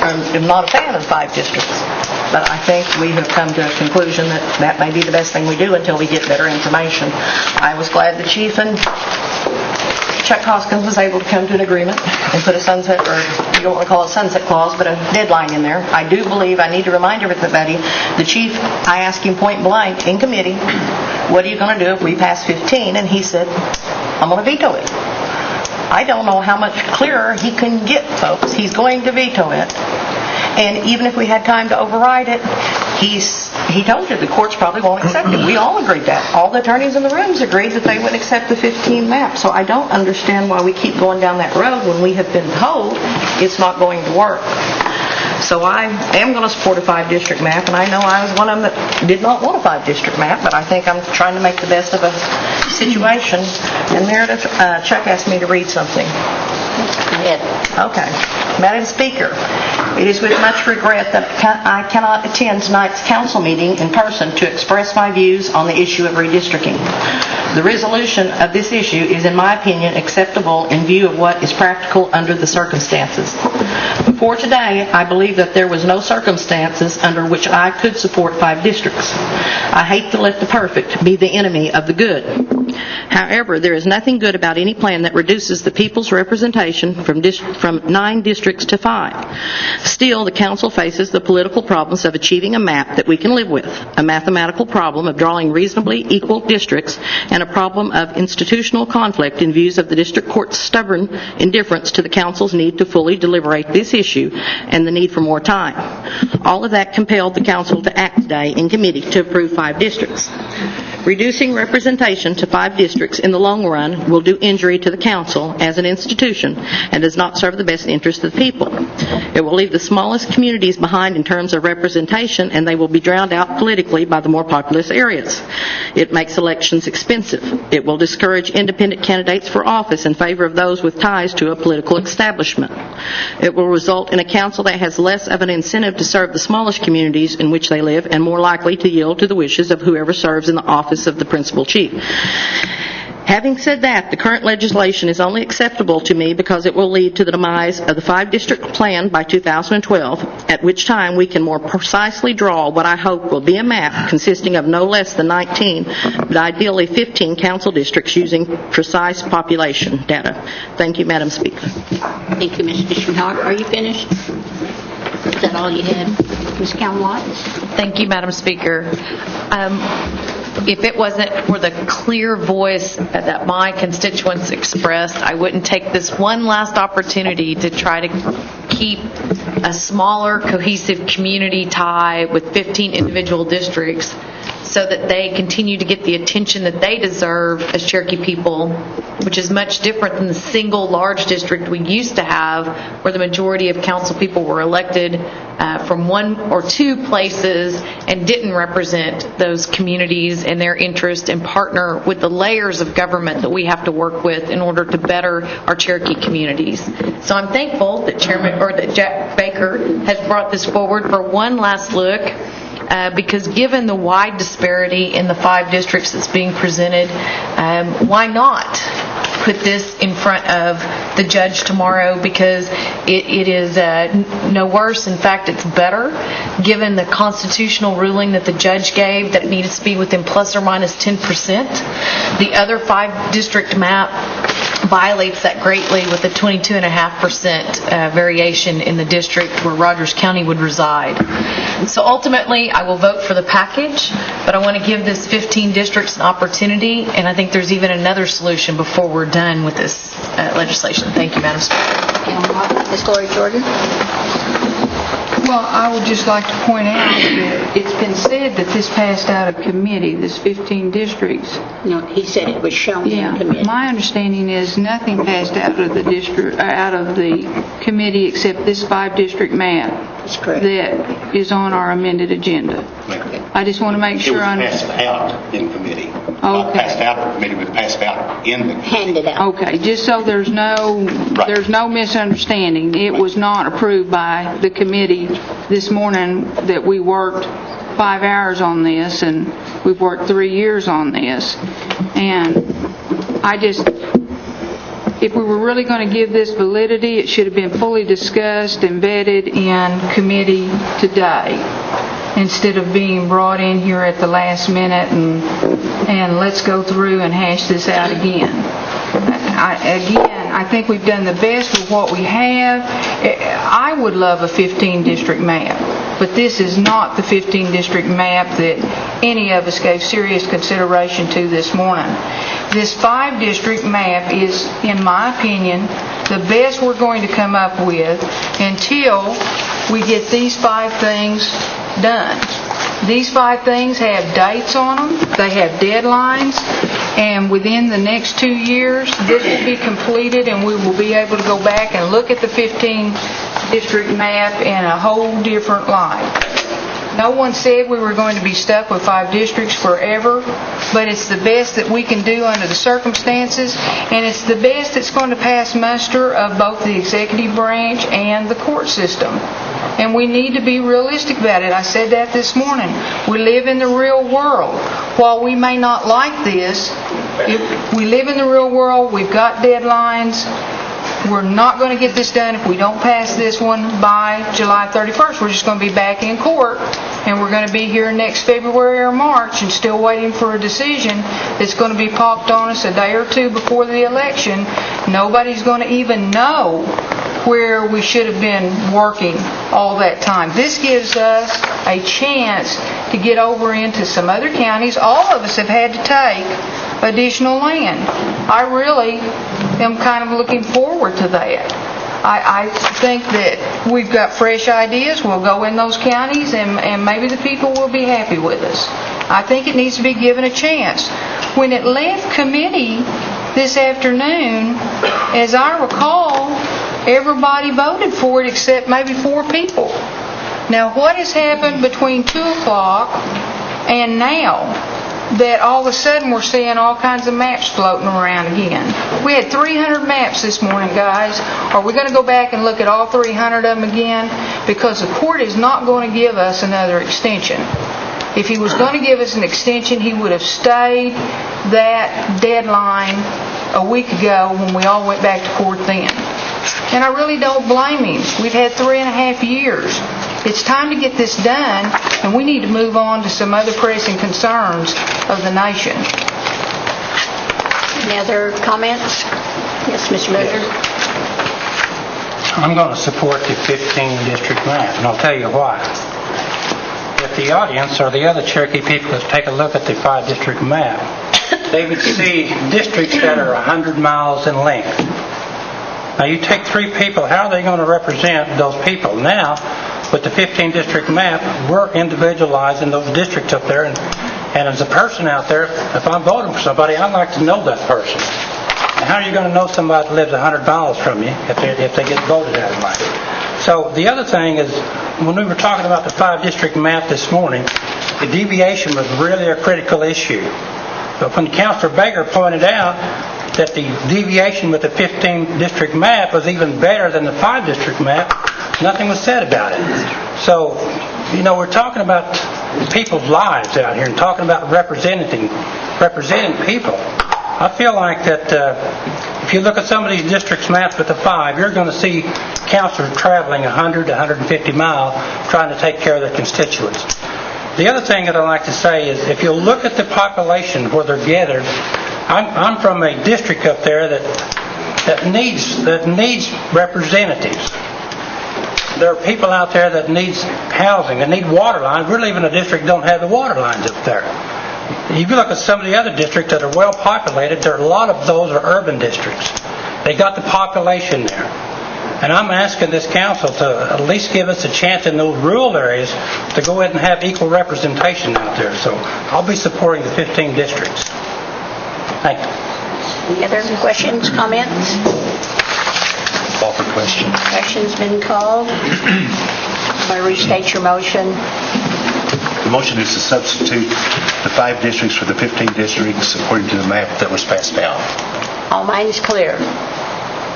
am not a fan of 5 districts, but I think we have come to a conclusion that that may be the best thing we do until we get better information. I was glad the chief and Chuck Hoskins was able to come to an agreement and put a sunset, or you don't want to call it a sunset clause, but a deadline in there. I do believe, I need to remind everybody, the chief, I asked him point blank in committee, what are you going to do if we pass 15? And he said, I'm going to veto it. I don't know how much clearer he can get, folks. He's going to veto it. And even if we had time to override it, he told you the courts probably won't accept it. We all agreed that. All the attorneys in the rooms agreed that they wouldn't accept the 15 map. So I don't understand why we keep going down that road when we have been told it's not going to work. So I am going to support a 5-district map, and I know I was one of them that did not want a 5-district map, but I think I'm trying to make the best of a situation. And Meredith, Chuck asked me to read something. Okay. Madam Speaker, it is with much regret that I cannot attend tonight's council meeting in person to express my views on the issue of redistricting. The resolution of this issue is, in my opinion, acceptable in view of what is practical under the circumstances. Before today, I believe that there was no circumstances under which I could support 5 districts. I hate to let the perfect be the enemy of the good. However, there is nothing good about any plan that reduces the people's representation from 9 districts to 5. Still, the council faces the political problems of achieving a map that we can live with, a mathematical problem of drawing reasonably equal districts, and a problem of institutional conflict in views of the district court's stubborn indifference to the council's need to fully deliberate this issue and the need for more time. All of that compelled the council to act today in committee to approve 5 districts. Reducing representation to 5 districts in the long run will do injury to the council as an institution and does not serve the best interest of the people. It will leave the smallest communities behind in terms of representation, and they will be drowned out politically by the more populous areas. It makes elections expensive. It will discourage independent candidates for office in favor of those with ties to a political establishment. It will result in a council that has less of an incentive to serve the smallest communities in which they live and more likely to yield to the wishes of whoever serves in the office of the principal chief. Having said that, the current legislation is only acceptable to me because it will lead to the demise of the 5-district plan by 2012, at which time we can more precisely draw what I hope will be a map consisting of no less than 19, but ideally 15 council districts using precise population data. Thank you, Madam Speaker. Thank you, Ms. Fishing-Hawk. Are you finished? Is that all you had? Ms. Calm-Watts? Thank you, Madam Speaker. If it wasn't for the clear voice that my constituents expressed, I wouldn't take this one last opportunity to try to keep a smaller, cohesive community tie with 15 individual districts so that they continue to get the attention that they deserve as Cherokee people, which is much different than the single large district we used to have, where the majority of council people were elected from 1 or 2 places and didn't represent those communities and their interests and partner with the layers of government that we have to work with in order to better our Cherokee communities. So I'm thankful that that Jack Baker has brought this forward for one last look. Because given the wide disparity in the 5 districts that's being presented, why not put this in front of the judge tomorrow? Because it is no worse. In fact, it's better, given the constitutional ruling that the judge gave that it needs to be within plus or minus 10%. The other 5-district map violates that greatly with a 22.5% variation in the district where Rogers County would reside. So ultimately, I will vote for the package, but I want to give this 15 districts an opportunity, and I think there's even another solution before we're done with this legislation. Thank you, Madam Speaker. Ms. Lori Jordan? Well, I would just like to point out that it's been said that this passed out of committee, this 15 districts. No, he said it was shown in committee. My understanding is nothing passed out of the district, out of the committee except this 5-district map. That's correct. that is on our amended agenda. I just want to make sure I... It was passed out in committee. Not passed out in committee, but passed out in the committee. Handed out. Okay, just so there's no misunderstanding, it was not approved by the committee this morning that we worked 5 hours on this, and we've worked 3 years on this. And if we were really going to give this validity, it should have been fully discussed and vetted in committee today, instead of being brought in here at the last minute and let's go through and hash this out again. I think we've done the best with what we have. I would love a 15-district map, but this is not the 15-district map that any of us gave serious consideration to this morning. This 5-district map is, in my opinion, the best we're going to come up with until we get these 5 things done. These 5 things have dates on them, they have deadlines, and within the next 2 years, this will be completed and we will be able to go back and look at the 15-district map in a whole different light. No one said we were going to be stuck with 5 districts forever, but it's the best that we can do under the circumstances, and it's the best that's going to pass muster of both the executive branch and the court system. And we need to be realistic about it. I said that this morning. We live in the real world. While we may not like this, we live in the real world. We've got deadlines. We're not going to get this done if we don't pass this one by July 31st. We're just going to be back in court, and we're going to be here next February or March and still waiting for a decision that's going to be popped on us a day or two before the election. Nobody's going to even know where we should have been working all that time. This gives us a chance to get over into some other counties. All of us have had to take additional land. I really am kind of looking forward to that. I think that we've got fresh ideas. We'll go in those counties and maybe the people will be happy with us. I think it needs to be given a chance. When it left committee this afternoon, as I recall, everybody voted for it except maybe 4 people. Now, what has happened between 2 o'clock and now that all of a sudden we're seeing all kinds of maps floating around again? We had 300 maps this morning, guys. Are we going to go back and look at all 300 of them again? Because the court is not going to give us another extension. If he was going to give us an extension, he would have stayed that deadline a week ago when we all went back to court then. And I really don't blame him. We've had 3.5 years. It's time to get this done, and we need to move on to some other pressing concerns of the nation. Any other comments? Yes, Mr. Miller. I'm going to support the 15-district map, and I'll tell you why. If the audience or the other Cherokee people that take a look at the 5-district map, they would see districts that are 100 miles in length. Now, you take 3 people, how are they going to represent those people? Now, with the 15-district map, we're individualizing those districts up there, and as a person out there, if I'm voting for somebody, I'd like to know that person. And how are you going to know somebody that lives 100 miles from you if they get voted that way? So the other thing is, when we were talking about the 5-district map this morning, the deviation was really a critical issue. But when Councilor Baker pointed out that the deviation with the 15-district map was even better than the 5-district map, nothing was said about it. So, we're talking about people's lives out here and talking about representing people. I feel like that if you look at some of these districts maps with the 5, you're going to see councilors traveling 100 to 150 miles trying to take care of their constituents. The other thing that I'd like to say is, if you look at the population where they're gathered, I'm from a district up there that needs representatives. There are people out there that needs housing, that need water lines. We live in a district that don't have the water lines up there. If you look at some of the other districts that are well populated, a lot of those are urban districts. They got the population there. And I'm asking this council to at least give us a chance in those rural areas to go ahead and have equal representation out there. So I'll be supporting the 15 districts. Thank you. Any other questions, comments? Call for question. Question's been called. Want to restate your motion? The motion is to substitute the 5 districts for the 15 districts according to the map that was passed out. All minds clear.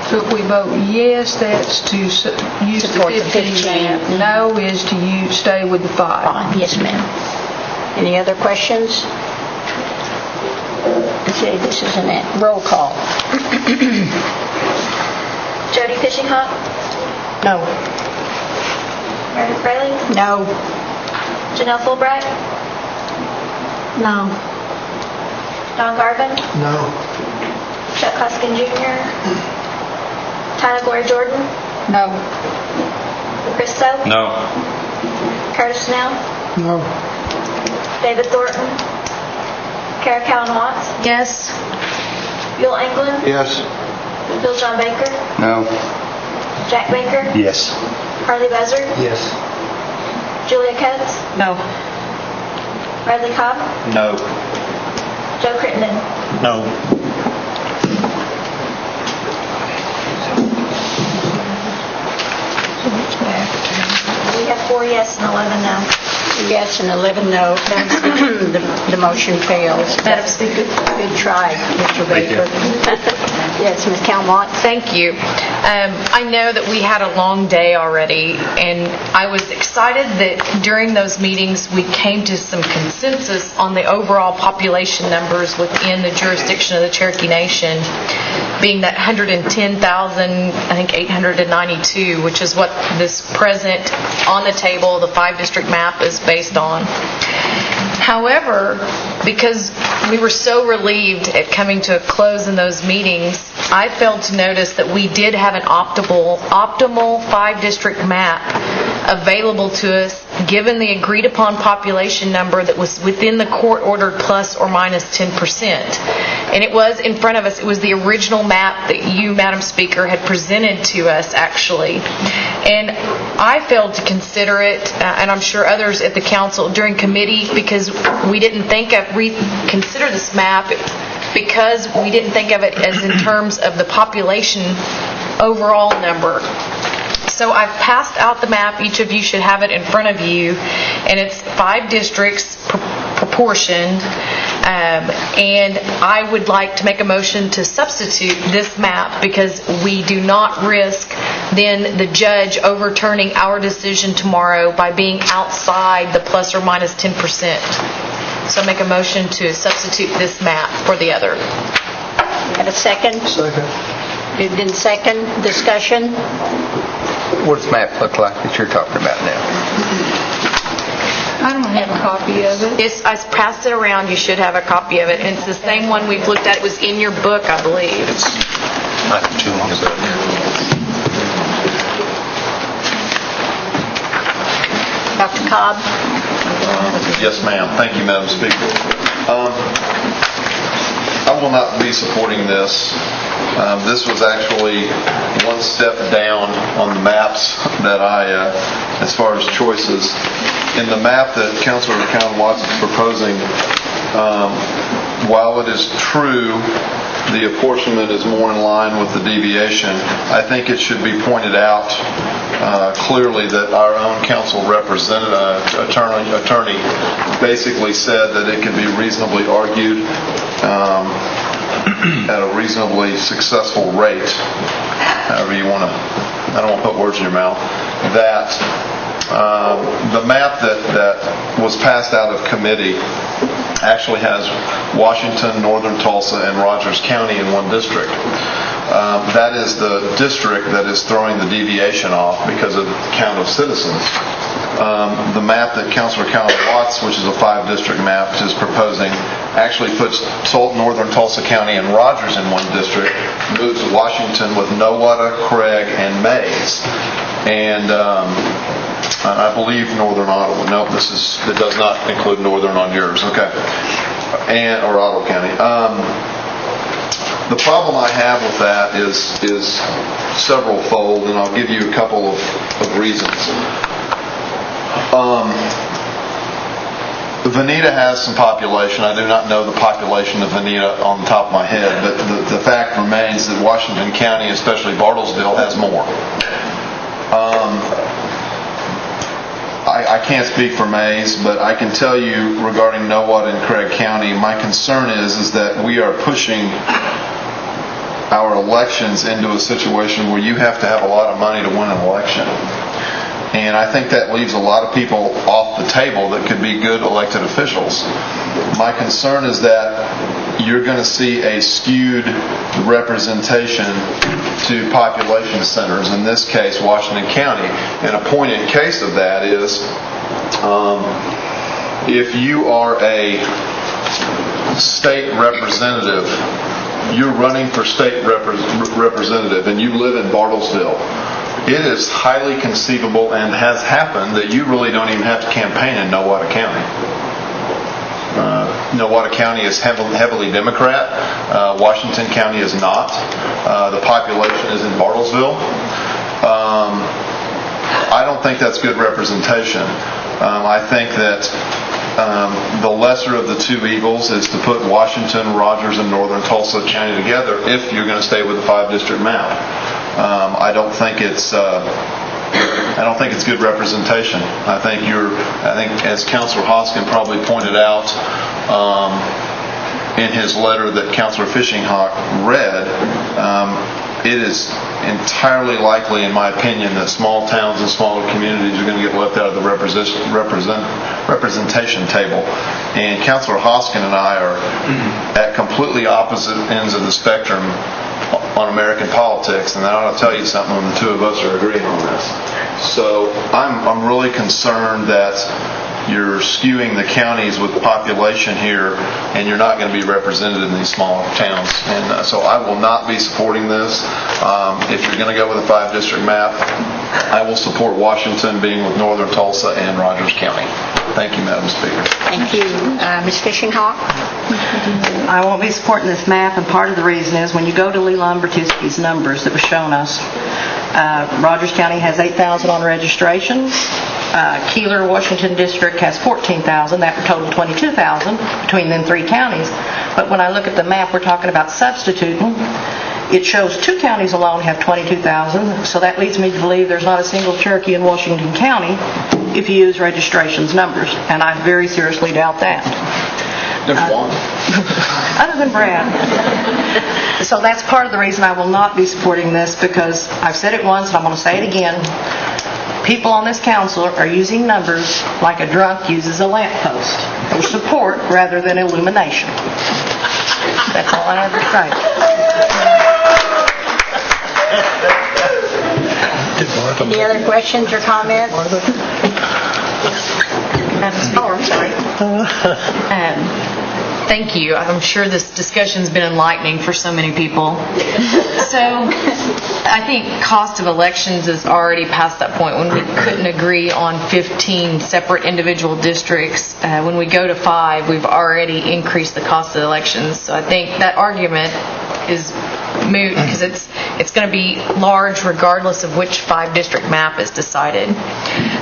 So if we vote yes, that's to use the Support the 15 map. 15. No is to stay with the 5. Yes, ma'am. Any other questions? Okay, this is an roll call. Jody Fishing-Hawk, No. Meredith Riley, No. Janelle Fulbright, No. Don Garvin, No. Chuck Huskin Jr., Tyler Gloria Jordan, No. Chris Soap, No. Curtis Snell, No. David Thornton, Kara Cowan Watts, Yes. Bill England, Yes. Bill John Baker, No. Jack Baker, Yes. Harley Buzzard, Yes. Julia Coates, No. Bradley Cobb, No. Joe Crittenden. No. We have 4 yes and 11 no. Yes and 11 no. The motion fails. Madam Speaker. Good try, Mr. Thank you. Baker. Yes, Ms. Calmont. Thank you. I know that we had a long day already, and I was excited that during those meetings we came to some consensus on the overall population numbers within the jurisdiction of the Cherokee Nation, being that 110,000, I think 892, which is what this present on the table, the 5-district map is based on. However, because we were so relieved at coming to a close in those meetings, I failed to notice that we did have an optimal 5-district map available to us given the agreed upon population number that was within the court-ordered plus or minus 10%. And it was in front of us. It was the original map that you, Madam Speaker, had presented to us, actually. And I failed to consider it, and I'm sure others at the council during committee, because we didn't consider this map because we didn't think of it as in terms of the population overall number. So I've passed out the map. Each of you should have it in front of you, and it's 5 districts proportioned. And I would like to make a motion to substitute this map because we do not risk then the judge overturning our decision tomorrow by being outside the plus or minus 10%. So I make a motion to substitute this map for the other. Have a second? Second. Moved in second. Discussion? What does the map look like that you're talking about now? I don't have a copy of it. I passed it around. You should have a copy of it. And it's the same one we've looked at. It was in your book, I believe. Not too long ago. Dr. Cobb? Yes, ma'am. Thank you, Madam Speaker. I will not be supporting this. This was actually one step down on the maps that as far as choices. In the map that Councilor McCown Watts is proposing, while it is true the apportionment is more in line with the deviation, I think it should be pointed out clearly that our own council representative, attorney basically said that it can be reasonably argued at a reasonably successful rate, however you want to, I don't want to put words in your mouth, that the map that was passed out of committee actually has Washington, Northern Tulsa, and Rogers County in one district. That is the district that is throwing the deviation off because of the count of citizens. The map that Councilor Calvin Watts, which is a 5-district map, is proposing, actually puts Northern Tulsa County and Rogers in one district, moves Washington with Nowata, Craig, and Mays. And I believe Northern Ottawa. No, it does not include Northern on yours. Okay. Or Ottawa County. The problem I have with that is several-fold, and I'll give you a couple of reasons. Veneta has some population. I do not know the population of Veneta on the top of my head, but the fact remains that Washington County, especially Bartlesville, has more. I can't speak for Mays, but I can tell you regarding Nowatt and Craig County, my concern is that we are pushing our elections into a situation where you have to have a lot of money to win an election. And I think that leaves a lot of people off the table that could be good elected officials. My concern is that you're going to see a skewed representation to population centers, in this case, Washington County. And a pointed case of that is if you are a state representative, you're running for state representative, and you live in Bartlesville, it is highly conceivable and has happened that you really don't even have to campaign in Nowata County. Nowata County is heavily Democrat. Washington County is not. The population is in Bartlesville. I don't think that's good representation. I think that the lesser of the two evils is to put Washington, Rogers, and Northern Tulsa County together if you're going to stay with the 5-district map. I don't think it's good representation. I think as Councilor Hoskin probably pointed out in his letter that Councilor Fishinghawk read, it is entirely likely, in my opinion, that small towns and smaller communities are going to get left out of the representation table. And Councilor Hoskin and I are at completely opposite ends of the spectrum on American politics, and I ought to tell you something when the two of us are agreeing on this. So I'm really concerned that you're skewing the counties with population here, and you're not going to be represented in these small towns. And so I will not be supporting this. If you're going to go with a 5-district map, I will support Washington being with Northern Tulsa and Rogers County. Thank you, Madam Speaker. Thank you. Ms. Fishinghawk? I won't be supporting this map, and part of the reason is when you go to Leland Bertuski's numbers that was shown us, Rogers County has 8,000 on registration. Keeler, Washington District has 14,000. That would total 22,000 between them three counties. But when I look at the map, we're talking about substituting. It shows two counties alone have 22,000, so that leads me to believe there's not a single Cherokee in Washington County if you use registrations numbers, and I very seriously doubt that. There's one. Other than Brad. So that's part of the reason I will not be supporting this, because I've said it once and I'm going to say it again. People on this council are using numbers like a drunk uses a lamppost, for support rather than illumination. That's all I have to say. Any other questions or comments? Oh, I'm sorry. Thank you. I'm sure this discussion's been enlightening for so many people. So I think cost of elections is already past that point when we couldn't agree on 15 separate individual districts. When we go to 5, we've already increased the cost of elections. So I think that argument is moot because it's going to be large regardless of which 5-district map is decided.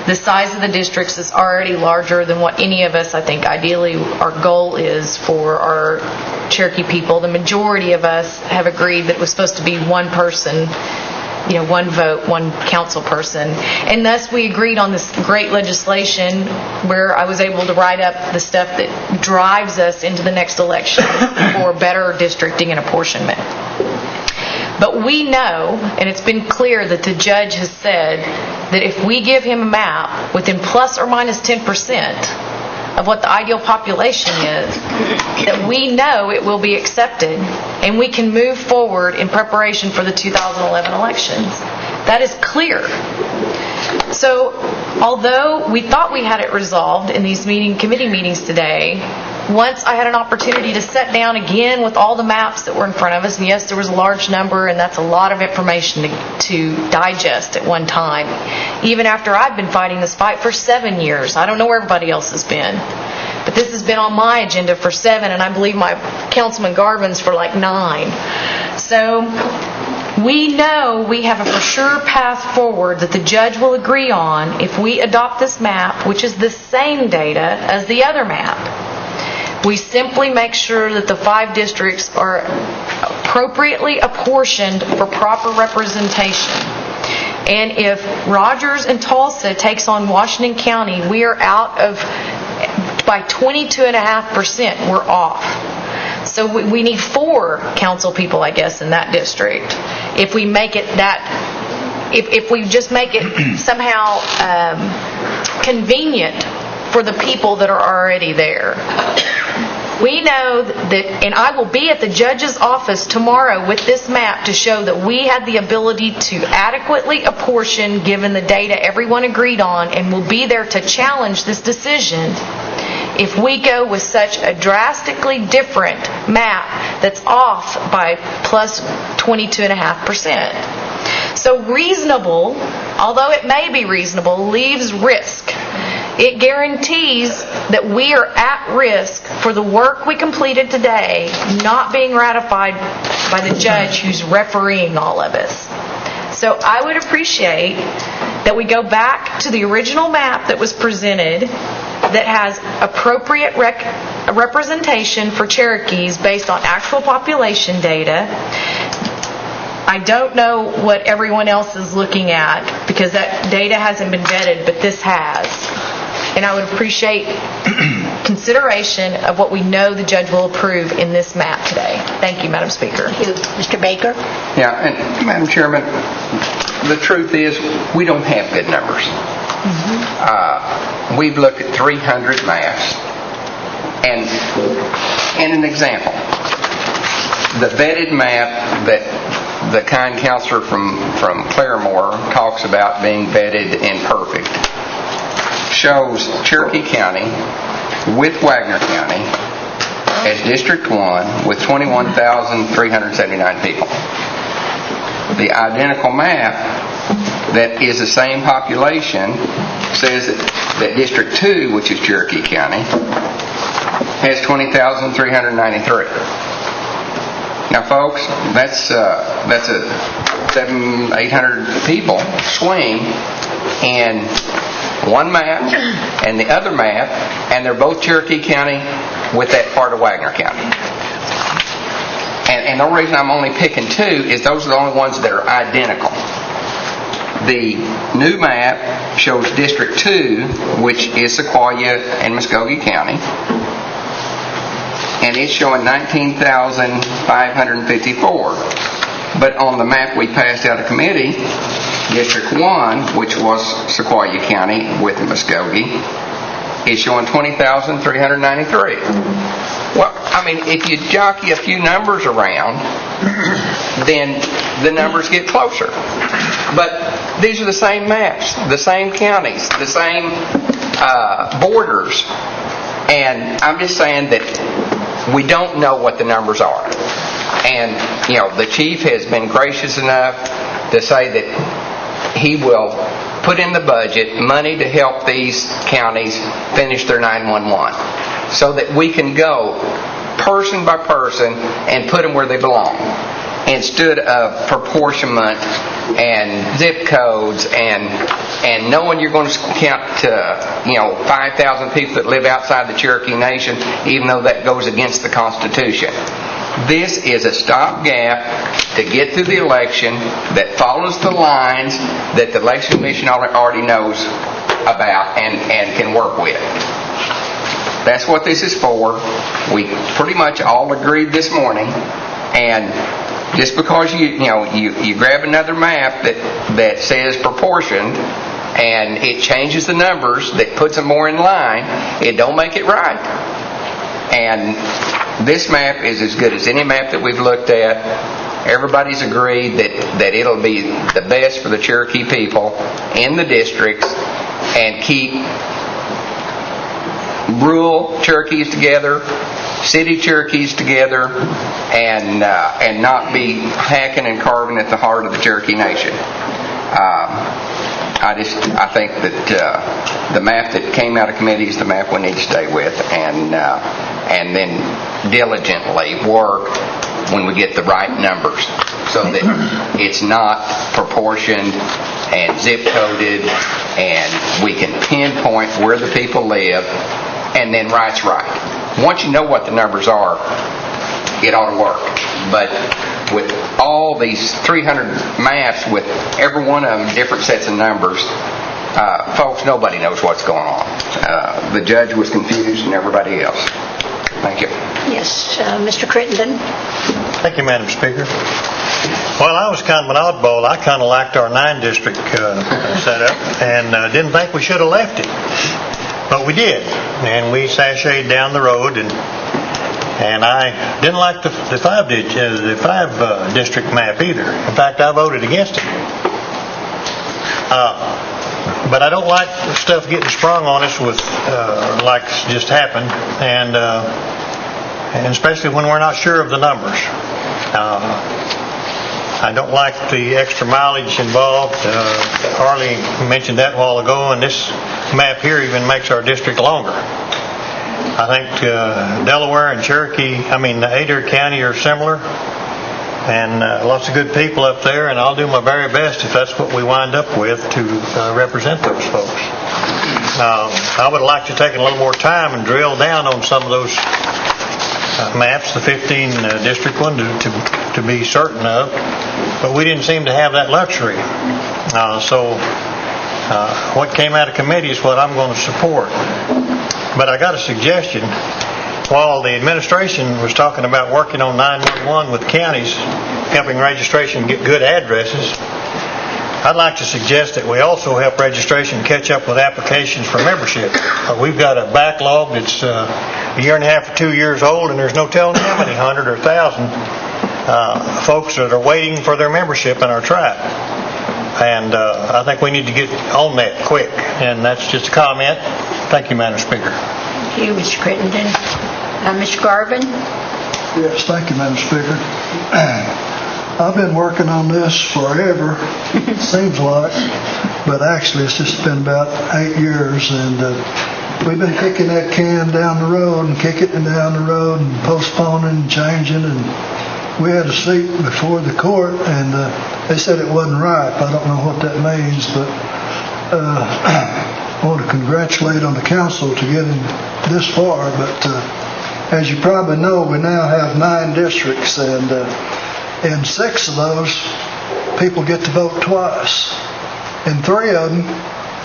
The size of the districts is already larger than what any of us, I think, ideally our goal is for our Cherokee people. The majority of us have agreed that it was supposed to be one person, one vote, one council person. And thus we agreed on this great legislation where I was able to write up the stuff that drives us into the next election for better districting and apportionment. But we know, and it's been clear that the judge has said that if we give him a map within plus or minus 10% of what the ideal population is, that we know it will be accepted and we can move forward in preparation for the 2011 elections. That is clear. So, although we thought we had it resolved in these committee meetings today, once I had an opportunity to sit down again with all the maps that were in front of us, and yes, there was a large number, and that's a lot of information to digest at one time. Even after I've been fighting this fight for 7 years. I don't know where everybody else has been. But this has been on my agenda for 7, and I believe my Councilman Garvin's for like 9. So we know we have a for sure path forward that the judge will agree on if we adopt this map, which is the same data as the other map. We simply make sure that the 5 districts are appropriately apportioned for proper representation. And if Rogers and Tulsa takes on Washington County, we are out of, by 22.5%, we're off. So we need 4 council people, I guess, in that district. If we make it that, if we just make it somehow convenient for the people that are already there. We know that, and I will be at the judge's office tomorrow with this map to show that we had the ability to adequately apportion given the data everyone agreed on, and will be there to challenge this decision if we go with such a drastically different map that's off by plus 22.5%. So reasonable, although it may be reasonable, leaves risk. It guarantees that we are at risk for the work we completed today not being ratified by the judge who's refereeing all of us. So I would appreciate that we go back to the original map that was presented that has appropriate representation for Cherokees based on actual population data. I don't know what everyone else is looking at because that data hasn't been vetted, but this has. And I would appreciate consideration of what we know the judge will approve in this map today. Thank you, Madam Speaker. Thank you. Mr. Baker? Yeah, and Madam Chairman, the truth is we don't have good numbers. We've looked at 300 maps, and an example, the vetted map that the kind counselor from Claremore talks about being vetted and perfect shows Cherokee County with Wagner County as District 1 with 21,379 people. The identical map that is the same population says that District 2, which is Cherokee County, has 20,393. Now, folks, that's a 700-800 people swing in one map and the other map, and they're both Cherokee County with that part of Wagner County. And the only reason I'm only picking 2 is those are the only ones that are identical. The new map shows District 2, which is Sequoia and Muskogee County, and it's showing 19,554. But on the map we passed out of committee, District 1, which was Sequoia County with Muskogee, is showing 20,393. Well, I mean, if you jockey a few numbers around, then the numbers get closer. But these are the same maps, the same counties, the same borders. And I'm just saying that we don't know what the numbers are. And, you know, the chief has been gracious enough to say that he will put in the budget money to help these counties finish their 911 so that we can go person by person and put them where they belong instead of proportionment and zip codes and knowing you're going to count to 5,000 people that live outside the Cherokee Nation, even though that goes against the Constitution. This is a stopgap to get through the election that follows the lines that the Election Commission already knows about and can work with. That's what this is for. We pretty much all agreed this morning, and just because you grab another map that says proportioned and it changes the numbers that puts them more in line, it don't make it right. And this map is as good as any map that we've looked at. Everybody's agreed that it'll be the best for the Cherokee people in the districts and keep rural Cherokees together, city Cherokees together, and not be hacking and carving at the heart of the Cherokee Nation. I think that the map that came out of committee is the map we need to stay with, and then diligently work when we get the right numbers so that it's not proportioned and zip coded, and we can pinpoint where the people live, and then right's right. Once you know what the numbers are, it ought to work. But with all these 300 maps with every one of them different sets of numbers, folks, nobody knows what's going on. The judge was confused and everybody else. Thank you. Yes, Mr. Crittenden. Thank you, Madam Speaker. Well, I was kind of an oddball. I kind of liked our 9-district setup and didn't think we should have left it. But we did, and we sashayed down the road, and I didn't like the 5-district map either. In fact, I voted against it. But I don't like stuff getting sprung on us with like just happened, and especially when we're not sure of the numbers. I don't like the extra mileage involved. Harley mentioned that a while ago, and this map here even makes our district longer. I think Delaware and Adair County are similar, and lots of good people up there, and I'll do my very best if that's what we wind up with to represent those folks. I would like to take a little more time and drill down on some of those maps, the 15-district one to be certain of, but we didn't seem to have that luxury. So what came out of committee is what I'm going to support. But I got a suggestion. While the administration was talking about working on 911 with counties, helping registration get good addresses, I'd like to suggest that we also help registration catch up with applications for membership. We've got a backlog that's a year and a half or 2 years old, and there's no telling how many 100 or 1,000 folks that are waiting for their membership in our tribe. And I think we need to get on that quick. And that's just a comment. Thank you, Madam Speaker. Thank you, Mr. Crittenden. Mr. Garvin? Yes, thank you, Madam Speaker. I've been working on this forever, seems like, but actually it's just been about 8 years, and we've been kicking that can down the road and kicking it down the road and postponing and changing, and we had a seat before the court, and they said it wasn't ripe. I don't know what that means, but I want to congratulate on the council to getting this far, but as you probably know, we now have 9 districts, and in 6 of those, people get to vote twice. In 3 of them,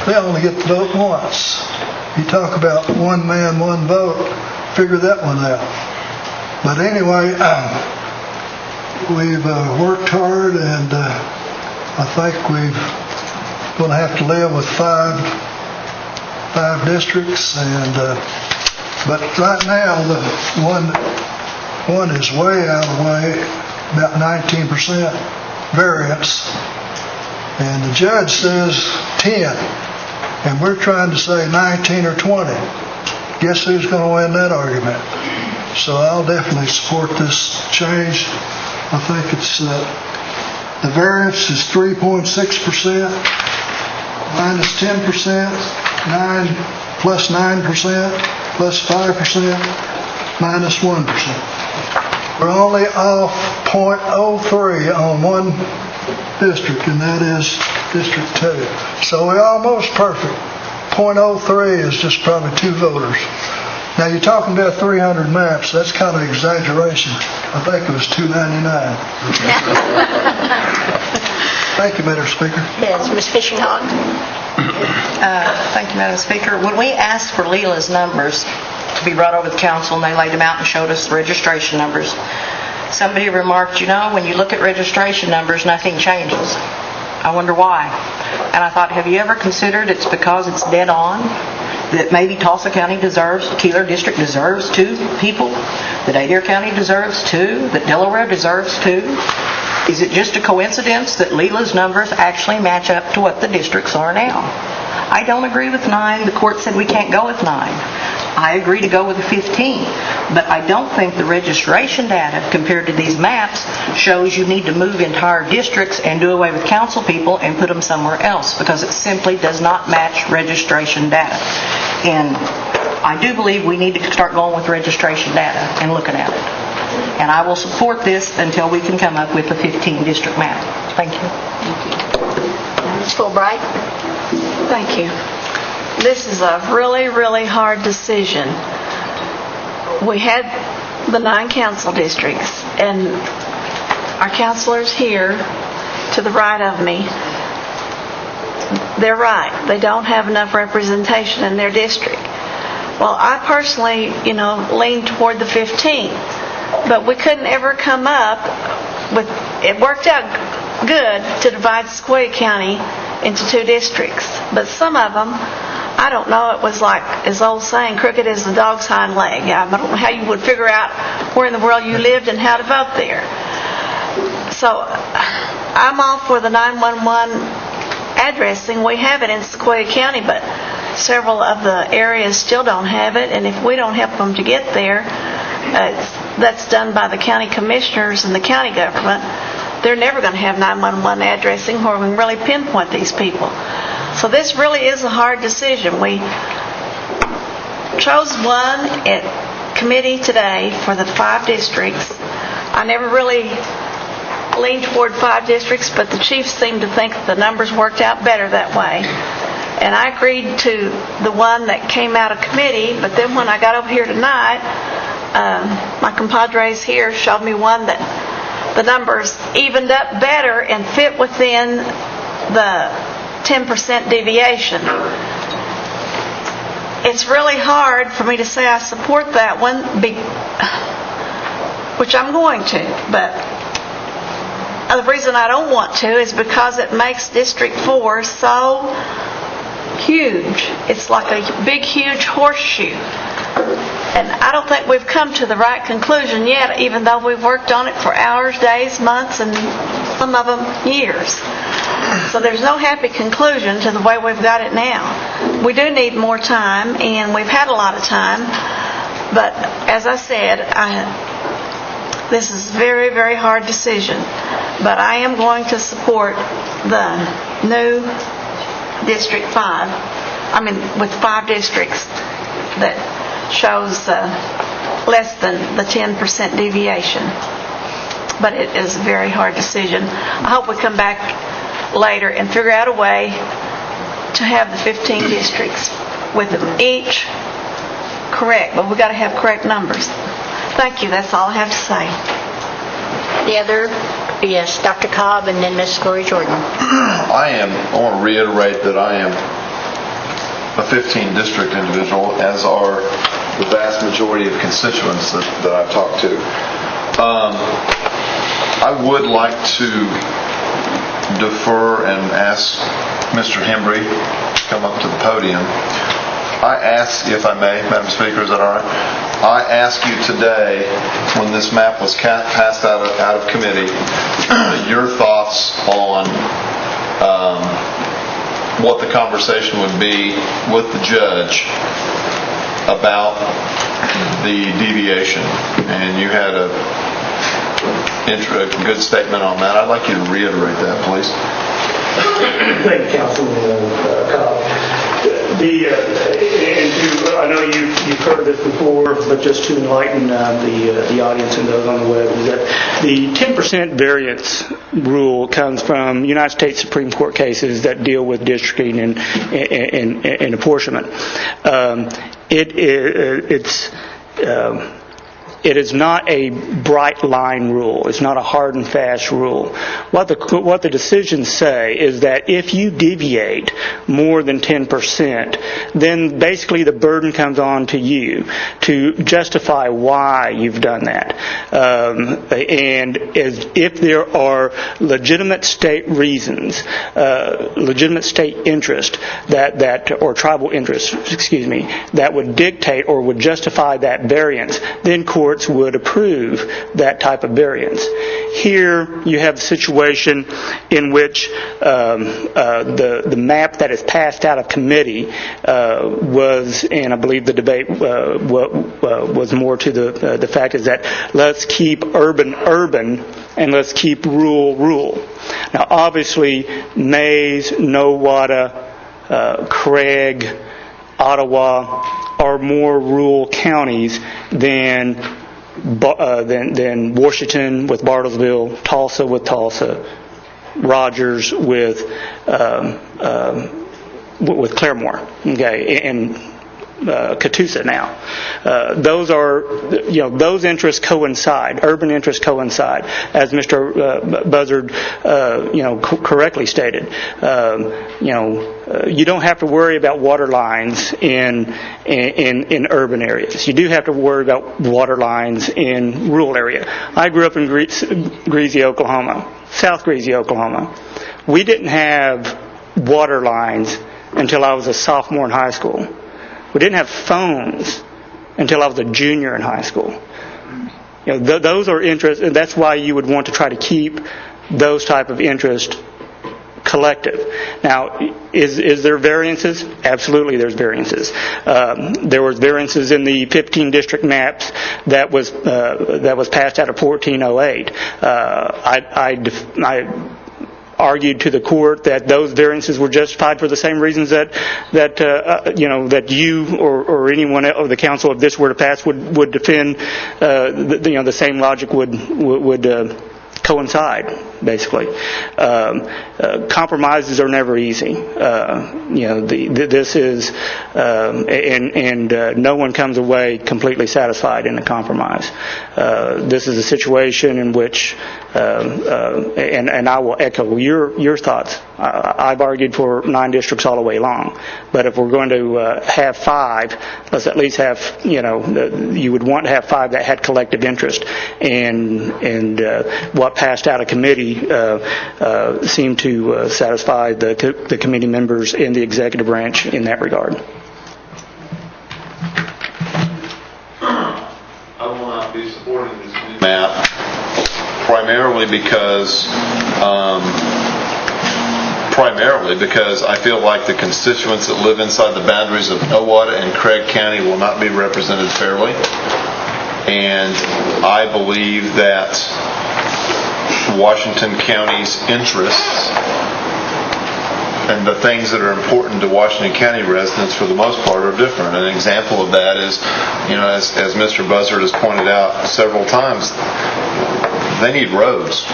they only get to vote once. You talk about one man, one vote, figure that one out. But anyway, we've worked hard, and I think we're going to have to live with 5 districts, and but right now the one is way out of the way, about 19% variance, and the judge says 10, and we're trying to say 19 or 20. Guess who's going to win that argument? So I'll definitely support this change. I think it's the variance is 3.6% minus 10%, 9 plus 9% plus 5% minus 1%. We're only off 0.03 on one district, and that is District 2. So we're almost perfect. 0.03 is just probably 2 voters. Now you're talking about 300 maps. That's kind of exaggeration. I think it was 299. Thank you, Madam Speaker. Yes, Ms. Fishinghawk. Thank you, Madam Speaker. When we asked for Leela's numbers to be brought over to the council, and they laid them out and showed us the registration numbers, somebody remarked, when you look at registration numbers, nothing changes. I wonder why. And I thought, have you ever considered it's because it's dead on? That maybe Tulsa County deserves, Keeler District deserves 2 people, that Adair County deserves 2, that Delaware deserves 2. Is it just a coincidence that Leela's numbers actually match up to what the districts are now? I don't agree with 9. The court said we can't go with 9. I agree to go with the 15. But I don't think the registration data compared to these maps shows you need to move entire districts and do away with council people and put them somewhere else, because it simply does not match registration data. And I do believe we need to start going with registration data and looking at it. And I will support this until we can come up with a 15-district map. Thank you. Ms. Fulbright? Thank you. This is a really, really hard decision. We had the 9 council districts, and our counselors here to the right of me, they're right. They don't have enough representation in their district. Well, I personally, lean toward the 15, but we couldn't ever come up with, it worked out good to divide Sequoyah County into 2 districts, but some of them, I don't know, it was like, as old saying, crooked as the dog's hind leg. I don't know how you would figure out where in the world you lived and how to vote there. So I'm all for the 911 addressing. We have it in Sequoyah County, but several of the areas still don't have it, and if we don't help them to get there, that's done by the county commissioners and the county government. They're never going to have 911 addressing where we can really pinpoint these people. So this really is a hard decision. We chose one at committee today for the 5 districts. I never really leaned toward 5 districts, but the chiefs seemed to think the numbers worked out better that way. And I agreed to the one that came out of committee, but then when I got over here tonight, my compadres here showed me one that the numbers evened up better and fit within the 10% deviation. It's really hard for me to say I support that one, which I'm going to, but the reason I don't want to is because it makes District 4 so huge. It's like a big, huge horseshoe. And I don't think we've come to the right conclusion yet, even though we've worked on it for hours, days, months, and some of them years. So there's no happy conclusion to the way we've got it now. We do need more time, and we've had a lot of time. But as I said, this is a very, very hard decision. But I am going to support the new District 5. With 5 districts that shows less than the 10% deviation. But it is a very hard decision. I hope we come back later and figure out a way to have the 15 districts with them each correct, but we've got to have correct numbers. Thank you. That's all I have to say. The other, yes, Dr. Cobb and then Ms. Gloria Jordan. I want to reiterate that I am a 15 district individual, as are the vast majority of constituents that I've talked to. I would like to defer and ask Mr. Hembry to come up to the podium. I ask, if I may, Madam Speaker, is that all right? I ask you today, when this map was passed out of committee, your thoughts on what the conversation would be with the judge about the deviation. And you had a good statement on that. I'd like you to reiterate that, please. Thank you, Councilman Cobb. I know you've heard this before, but just to enlighten the audience and those on the web, is that the 10% variance rule comes from United States Supreme Court cases that deal with districting and apportionment. It is not a bright line rule. It's not a hard and fast rule. What the decisions say is that if you deviate more than 10%, then basically the burden comes on to you to justify why you've done that. And if there are legitimate state reasons, legitimate state interest or tribal interest, that would dictate or would justify that variance, then courts would approve that type of variance. Here you have a situation in which the map that is passed out of committee was, and I believe the debate was more to the fact is that let's keep urban and let's keep rural. Now obviously Mays, Nowata, Craig, Ottawa are more rural counties than Washington with Bartlesville, Tulsa with Tulsa, Rogers with Claremore. Okay, and Catoosa now. Those are, those interests coincide, urban interests coincide, as Mr. Buzzard, correctly stated. You don't have to worry about water lines in urban areas. You do have to worry about water lines in rural area. I grew up in Greasy, Oklahoma, South Greasy, Oklahoma. We didn't have water lines until I was a sophomore in high school. We didn't have phones until I was a junior in high school. Those are interests, and that's why you would want to try to keep those type of interests collective. Now, is there variances? Absolutely, there's variances. There was variances in the 15 district maps that was passed out of 1408. I argued to the court that those variances were justified for the same reasons that you or anyone or the council, if this were to pass, would defend. The same logic would coincide, basically. Compromises are never easy. This is, and no one comes away completely satisfied in a compromise. This is a situation in which, and I will echo your thoughts. I've argued for 9 districts all the way along, but if we're going to have 5, let's at least have, you would want to have 5 that had collective interest, and what passed out of committee seemed to satisfy the committee members in the executive branch in that regard. I will not be supporting this new map primarily because I feel like the constituents that live inside the boundaries of Nowata and Craig County will not be represented fairly. And I believe that Washington County's interests and the things that are important to Washington County residents for the most part are different. An example of that is, as Mr. Buzzard has pointed out several times, they need roads.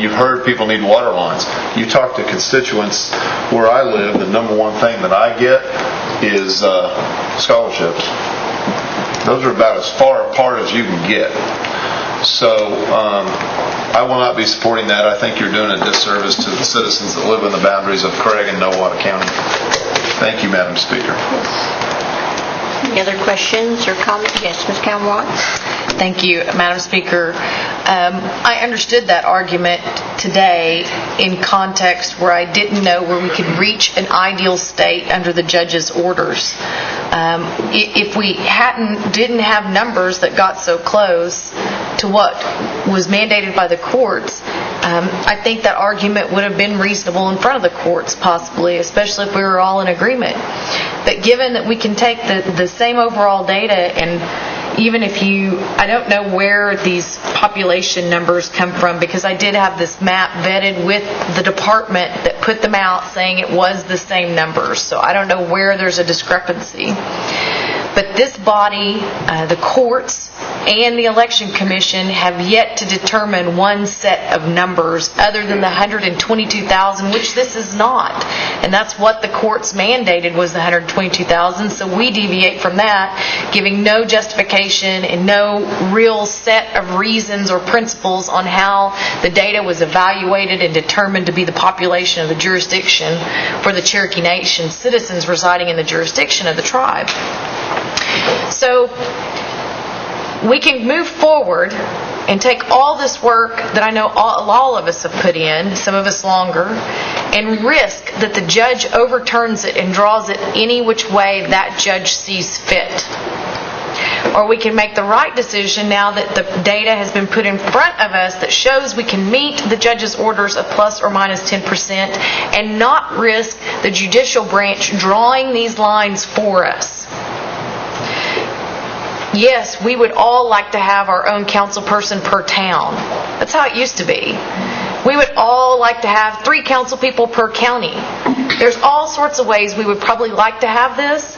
You've heard people need water lines. You talk to constituents where I live, the number one thing that I get is scholarships. Those are about as far apart as you can get. So I will not be supporting that. I think you're doing a disservice to the citizens that live in the boundaries of Craig and Nowata County. Thank you, Madam Speaker. Any other questions or comments? Yes, Ms. Calm-Watt. Thank you, Madam Speaker. I understood that argument today in context where I didn't know where we could reach an ideal state under the judge's orders. If we didn't have numbers that got so close to what was mandated by the courts, I think that argument would have been reasonable in front of the courts, possibly, especially if we were all in agreement. But given that we can take the same overall data, and even if I don't know where these population numbers come from, because I did have this map vetted with the department that put them out saying it was the same numbers, so I don't know where there's a discrepancy. But this body, the courts, and the Election Commission have yet to determine one set of numbers other than the 122,000, which this is not. And that's what the courts mandated, was the 122,000, so we deviate from that, giving no justification and no real set of reasons or principles on how the data was evaluated and determined to be the population of the jurisdiction for the Cherokee Nation citizens residing in the jurisdiction of the tribe. So we can move forward and take all this work that I know all of us have put in, some of us longer, and risk that the judge overturns it and draws it any which way that judge sees fit. Or we can make the right decision now that the data has been put in front of us that shows we can meet the judge's orders of plus or minus 10% and not risk the judicial branch drawing these lines for us. Yes, we would all like to have our own council person per town. That's how it used to be. We would all like to have 3 council people per county. There's all sorts of ways we would probably like to have this.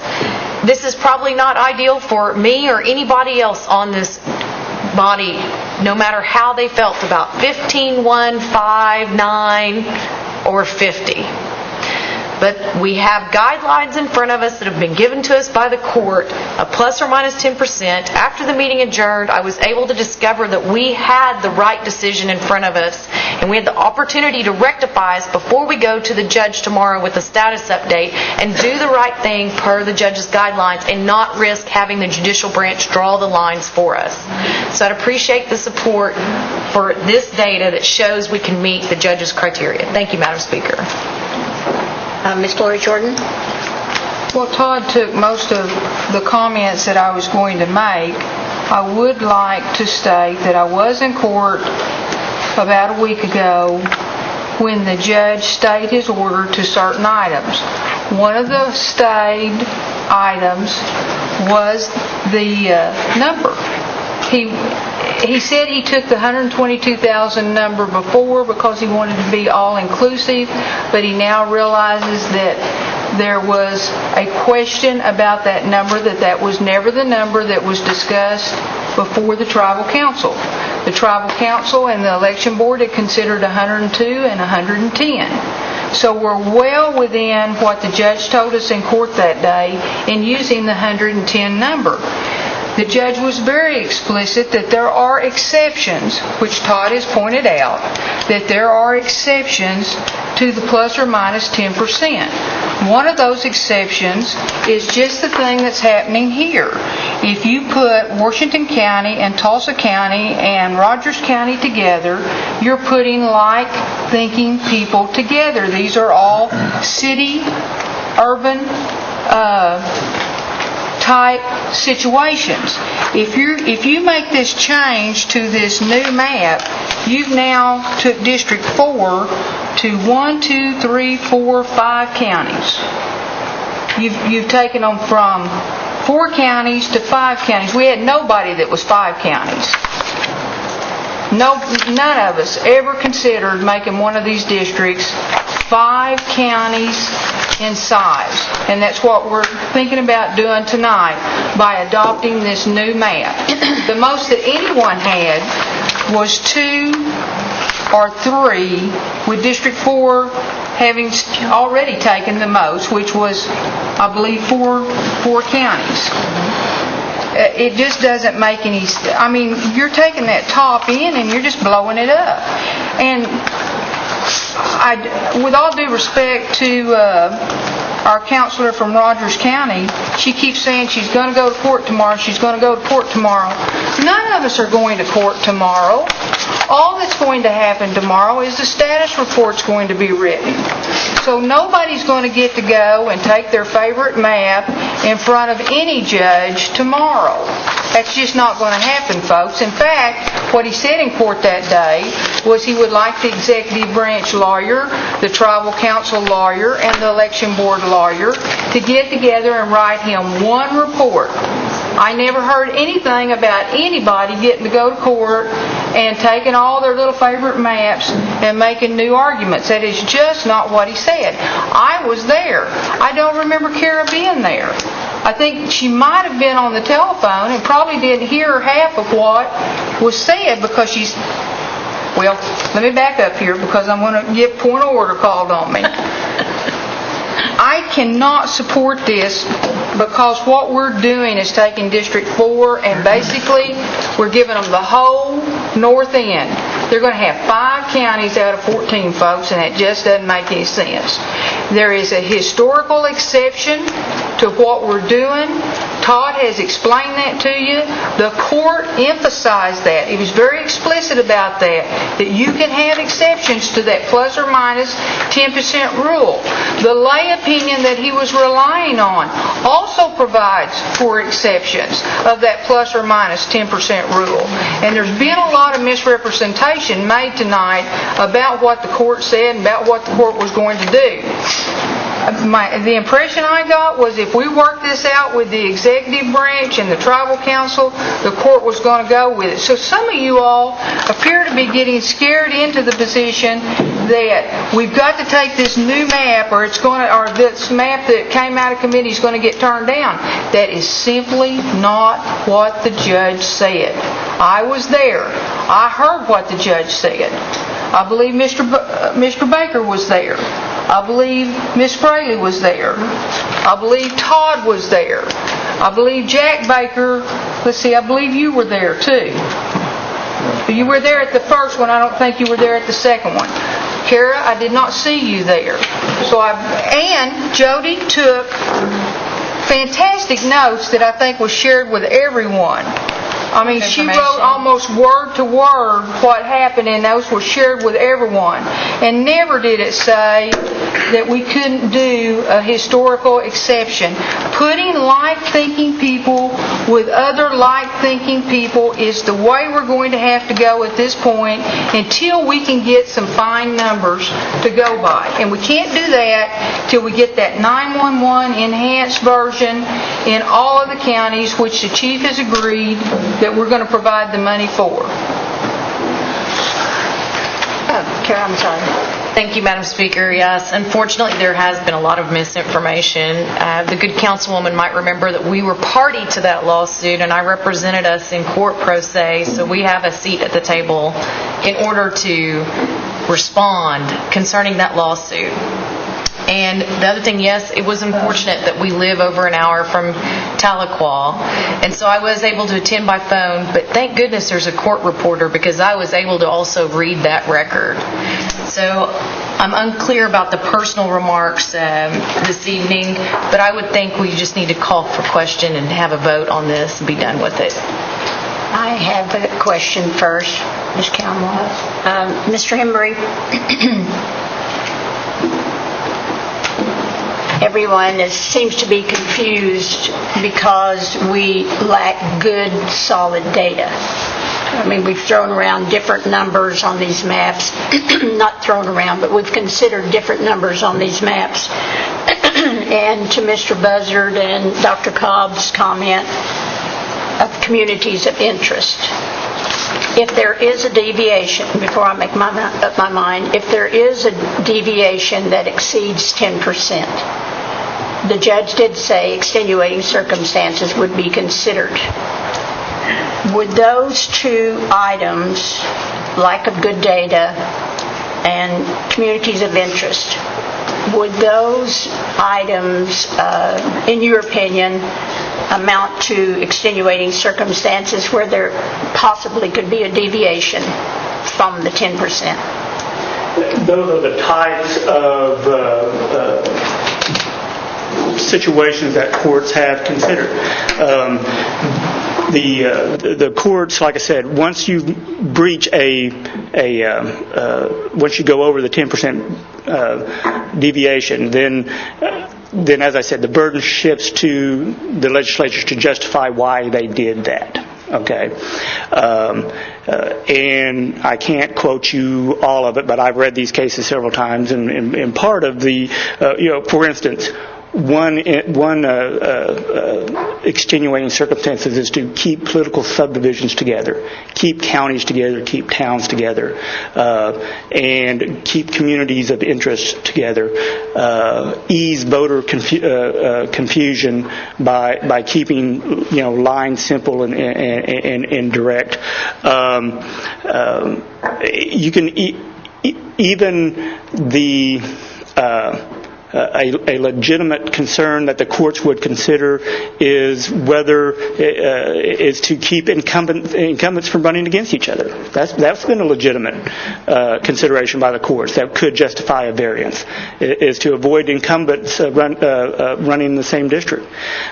This is probably not ideal for me or anybody else on this body, no matter how they felt about 15, 1, 5, 9, or 50. But we have guidelines in front of us that have been given to us by the court, a plus or minus 10%. After the meeting adjourned, I was able to discover that we had the right decision in front of us, and we had the opportunity to rectify us before we go to the judge tomorrow with a status update and do the right thing per the judge's guidelines and not risk having the judicial branch draw the lines for us. So I'd appreciate the support for this data that shows we can meet the judge's criteria. Thank you, Madam Speaker. Ms. Lori Jordan? Well, Todd took most of the comments that I was going to make. I would like to state that I was in court about a week ago when the judge stayed his order to certain items. One of the stayed items was the number. He said he took the 122,000 number before because he wanted to be all-inclusive, but he now realizes that there was a question about that number, that was never the number that was discussed before the tribal council. The tribal council and the election board had considered 102 and 110. So we're well within what the judge told us in court that day in using the 110 number. The judge was very explicit that there are exceptions, which Todd has pointed out, that there are exceptions to the plus or minus 10%. One of those exceptions is just the thing that's happening here. If you put Washington County and Tulsa County and Rogers County together, you're putting like-thinking people together. These are all city, urban, type situations. If you make this change to this new map, you've now took District 4 to 1, 2, 3, 4, 5 counties. You've taken them from 4 counties to 5 counties. We had nobody that was 5 counties. None of us ever considered making one of these districts 5 counties in size. And that's what we're thinking about doing tonight by adopting this new map. The most that anyone had was 2 or 3, with District 4 having already taken the most, which was, I believe, 4 counties. It just doesn't make any... I mean, you're taking that top end and you're just blowing it up. And with all due respect to our counselor from Rogers County, she keeps saying she's going to go to court tomorrow, she's going to go to court tomorrow. None of us are going to court tomorrow. All that's going to happen tomorrow is the status report's going to be written. So nobody's going to get to go and take their favorite map in front of any judge tomorrow. That's just not going to happen, folks. In fact, what he said in court that day was he would like the executive branch lawyer, the tribal council lawyer, and the election board lawyer to get together and write him one report. I never heard anything about anybody getting to go to court and taking all their little favorite maps and making new arguments. That is just not what he said. I was there. I don't remember Kara being there. I think she might have been on the telephone and probably didn't hear half of what was said because she's... Well, let me back up here because I'm going to get point of order called on me. I cannot support this because what we're doing is taking District 4 and basically we're giving them the whole north end. They're going to have 5 counties out of 14, folks, and it just doesn't make any sense. There is a historical exception to what we're doing. Todd has explained that to you. The court emphasized that. He was very explicit about that you can have exceptions to that plus or minus 10% rule. The lay opinion that he was relying on also provides for exceptions of that plus or minus 10% rule. And there's been a lot of misrepresentation made tonight about what the court said and about what the court was going to do. The impression I got was if we worked this out with the executive branch and the tribal council, the court was going to go with it. So some of you all appear to be getting scared into the position that we've got to take this new map or this map that came out of committee is going to get turned down. That is simply not what the judge said. I was there. I heard what the judge said. I believe Mr. Baker was there. I believe Miss Fraley was there. I believe Todd was there. I believe Jack Baker, let's see, I believe you were there too. You were there at the first one. I don't think you were there at the second one. Kara, I did not see you there. And Jody took fantastic notes that I think was shared with everyone. I mean, she wrote almost word to word what happened, and those were shared with everyone. And never did it say that we couldn't do a historical exception. Putting like-thinking people with other like-thinking people is the way we're going to have to go at this point until we can get some fine numbers to go by. And we can't do that till we get that 911 enhanced version in all of the counties, which the chief has agreed that we're going to provide the money for. Kara, I'm sorry. Thank you, Madam Speaker. Yes, unfortunately, there has been a lot of misinformation. The good councilwoman might remember that we were party to that lawsuit, and I represented us in court pro se, so we have a seat at the table in order to respond concerning that lawsuit. And the other thing, yes, it was unfortunate that we live over an hour from Tahlequah, and so I was able to attend by phone, but thank goodness there's a court reporter because I was able to also read that record. So I'm unclear about the personal remarks this evening, but I would think we just need to call for question and have a vote on this and be done with it. I have a question first, Ms. Calmore. Mr. Hembry, everyone seems to be confused because we lack good, solid data. I mean, we've thrown around different numbers on these maps. Not thrown around, but we've considered different numbers on these maps. And to Mr. Buzzard and Dr. Cobb's comment of communities of interest, if there is a deviation, before I make up my mind, if there is a deviation that exceeds 10%, the judge did say extenuating circumstances would be considered. Would those two items, lack of good data and communities of interest, would those items, in your opinion, amount to extenuating circumstances where there possibly could be a deviation from the 10%? Those are the types of situations that courts have considered. The courts, like I said, once you breach once you go over the 10% deviation, then as I said, the burden shifts to the legislatures to justify why they did that. Okay, and I can't quote you all of it, but I've read these cases several times, and part of the, for instance, one extenuating circumstances is to keep political subdivisions together, keep counties together, keep towns together, and keep communities of interest together, ease voter confusion by keeping lines simple and direct. You can even the a legitimate concern that the courts would consider is whether is to keep incumbents from running against each other. That's been a legitimate consideration by the courts that could justify a variance, is to avoid incumbents running in the same district.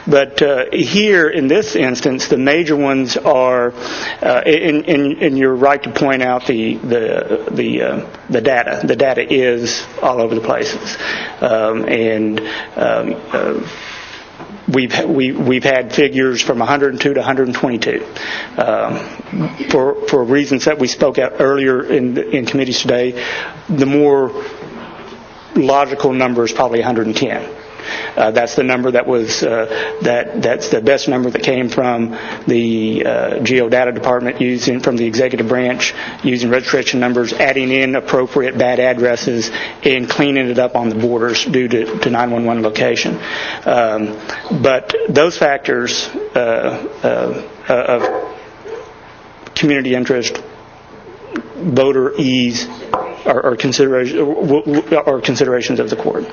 But here in this instance, the major ones are, and you're right to point out the data. The data is all over the places. We've had figures from 102 to 122 for reasons that we spoke out earlier in committees today. The more logical number is probably 110. That's the number that was that's the best number that came from the Geodata Department, using from the executive branch, using registration numbers, adding in appropriate bad addresses, and cleaning it up on the borders due to 911 location. But those factors of community interest, voter ease, considerations of the court. With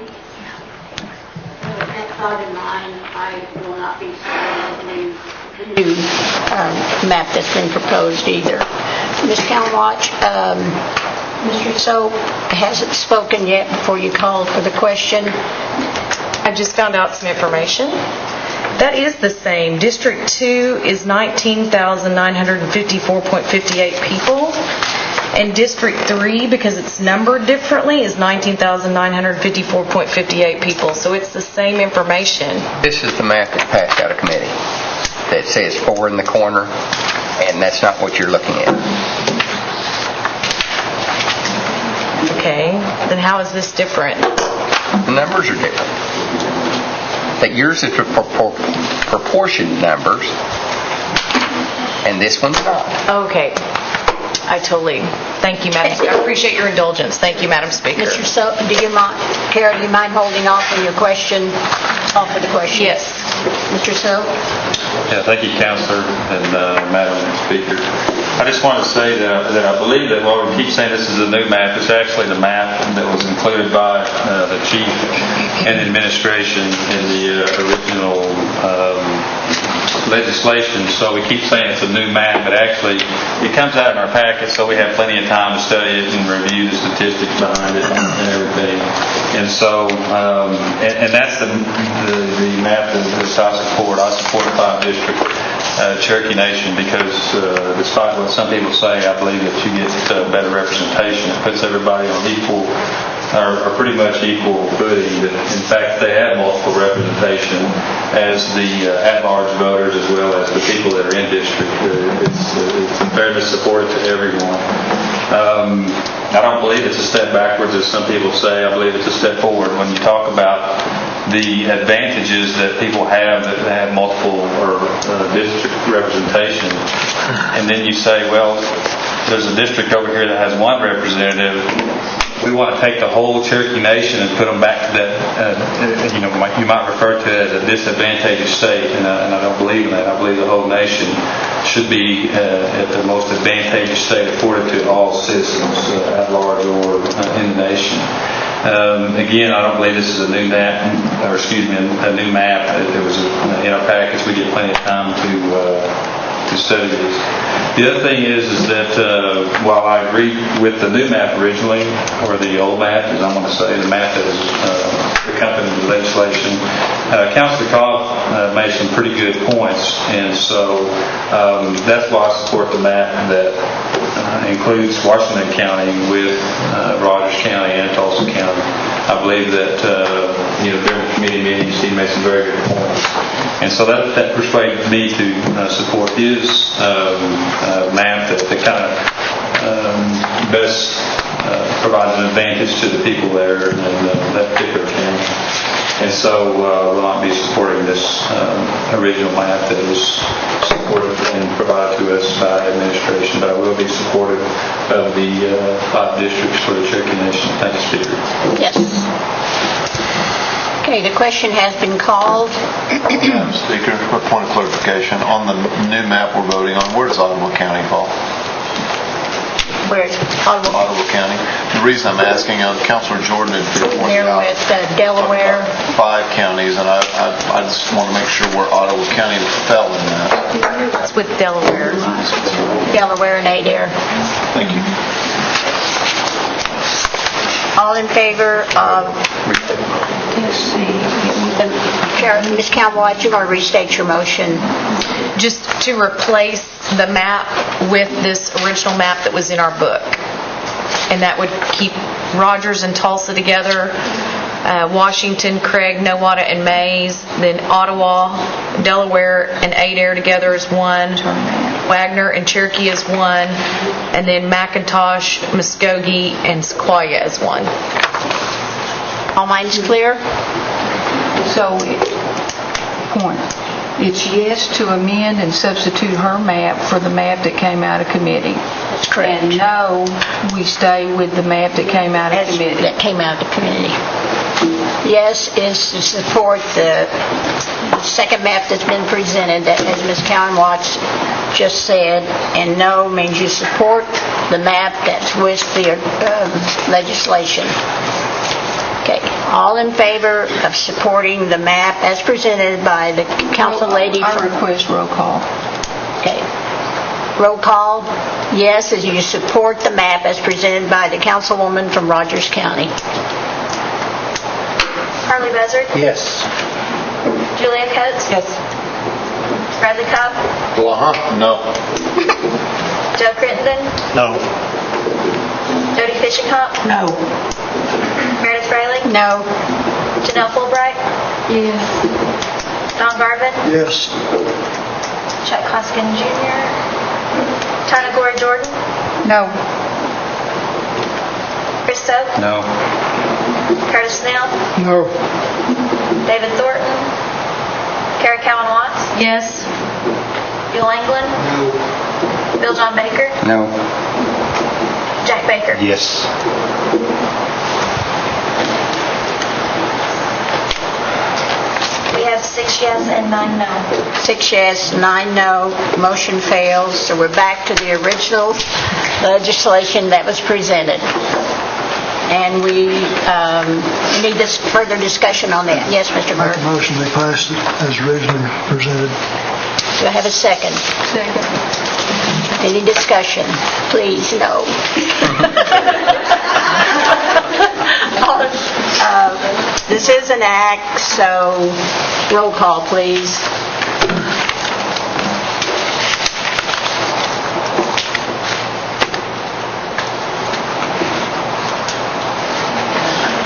that thought in mind, I will not be supporting the new map that's been proposed either. Ms. Calwatch, Mr. Soap hasn't spoken yet before you called for the question. I just found out some information. That is the same. District 2 is 19,954.58 people. And District 3, because it's numbered differently, is 19,954.58 people. So it's the same information. This is the map that passed out of committee that says 4 in the corner, and that's not what you're looking at. Okay, then how is this different? The numbers are different. That yours is proportioned numbers, and this one's not. Okay. Thank you, Madam Speaker. I appreciate your indulgence. Thank you, Madam Speaker. Mr. Soap, Carol, do you mind holding off on your question, off of the question? Yes. Mr. Soap? Yeah, thank you, Counselor and Madam Speaker. I just wanted to say that I believe that while we keep saying this is a new map, it's actually the map that was included by the chief and administration in the original legislation. So we keep saying it's a new map, but actually it comes out in our packet, so we have plenty of time to study it and review the statistics behind it and everything. And so, and that's the map that I support. I support a 5-district Cherokee Nation because despite what some people say, I believe that you get better representation. It puts everybody on equal, or pretty much equal footing. In fact, they have multiple representation as the at-large voters as well as the people that are in district. It's fairness supported to everyone. I don't believe it's a step backwards, as some people say. I believe it's a step forward. When you talk about the advantages that people have that have multiple or district representation, and then you say, well, there's a district over here that has one representative. We want to take the whole Cherokee Nation and put them back to that, you might refer to it as a disadvantaged state, and I don't believe in that. I believe the whole nation should be at the most advantageous state afforded to all citizens at large or in the nation. Again, I don't believe this is a new map, a new map. It was in our package. We get plenty of time to study these. The other thing is that while I agree with the new map originally, or the old map, as I'm going to say, the map that is accompanying the legislation, Councilor Cobb made some pretty good points, and so that's why I support the map that includes Washington County with Rogers County and Tulsa County. I believe that during the committee meetings he made some very good points, and so that persuaded me to support his map that kind of best provides an advantage to the people there in that particular county. And so we'll not be supporting this original map that was supported and provided to us by administration, but I will be supportive of the 5 districts for the Cherokee Nation. Thank you, Speaker. Yes. Okay, the question has been called. Madam Speaker, a point of clarification. On the new map we're voting on, where does Ottawa County fall? Where's Ottawa County? The reason I'm asking, Councilor Jordan had pointed out with Delaware. 5 counties, and I just want to make sure where Ottawa County fell in that. It's with Delaware. Delaware and Adair. Thank you. All in favor of... Ms. Calwatch, you're going to restate your motion. Just to replace the map with this original map that was in our book. And that would keep Rogers and Tulsa together, Washington, Craig, Nowata, and Mays, then Ottawa, Delaware, and Adair together as one, Wagner and Cherokee as one, and then McIntosh, Muskogee, and Sequoia as one. All minds clear? So, point. It's yes to amend and substitute her map for the map that came out of committee. That's correct. And no, we stay with the map that came out of committee. That came out of committee. Yes is to support the second map that's been presented, that, as Ms. Calwatch just said, and no means you support the map that's with the legislation. Okay, all in favor of supporting the map as presented by the council lady? I request roll call. Okay. Roll call, yes, as you support the map as presented by the councilwoman from Rogers County. Harley Buzzard? Yes. Julia Coates? Yes. Bradley Cobb? No. Joe Crittenden? No. Jody Fishinghop? No. Meredith Fraley? No. Janelle Fulbright? Yes. Don Garvin? Yes. Chuck Hoskin Jr.? Tana Gore Jordan? No. Chris Stowe? No. Curtis Snell? No. David Thornton? Kara Cowan Watts? Yes. Bill England? No. Bill John Baker? No. Jack Baker? Yes. We have 6 yes and 9 no. 6 yes, 9 no, motion fails. So we're back to the original legislation that was presented. And we need this further discussion on that. Yes, Mr. Make Murray? a motion they pass it as originally presented. Do I have a second? Second. Any discussion? Please, no. This is an act, so roll call, please.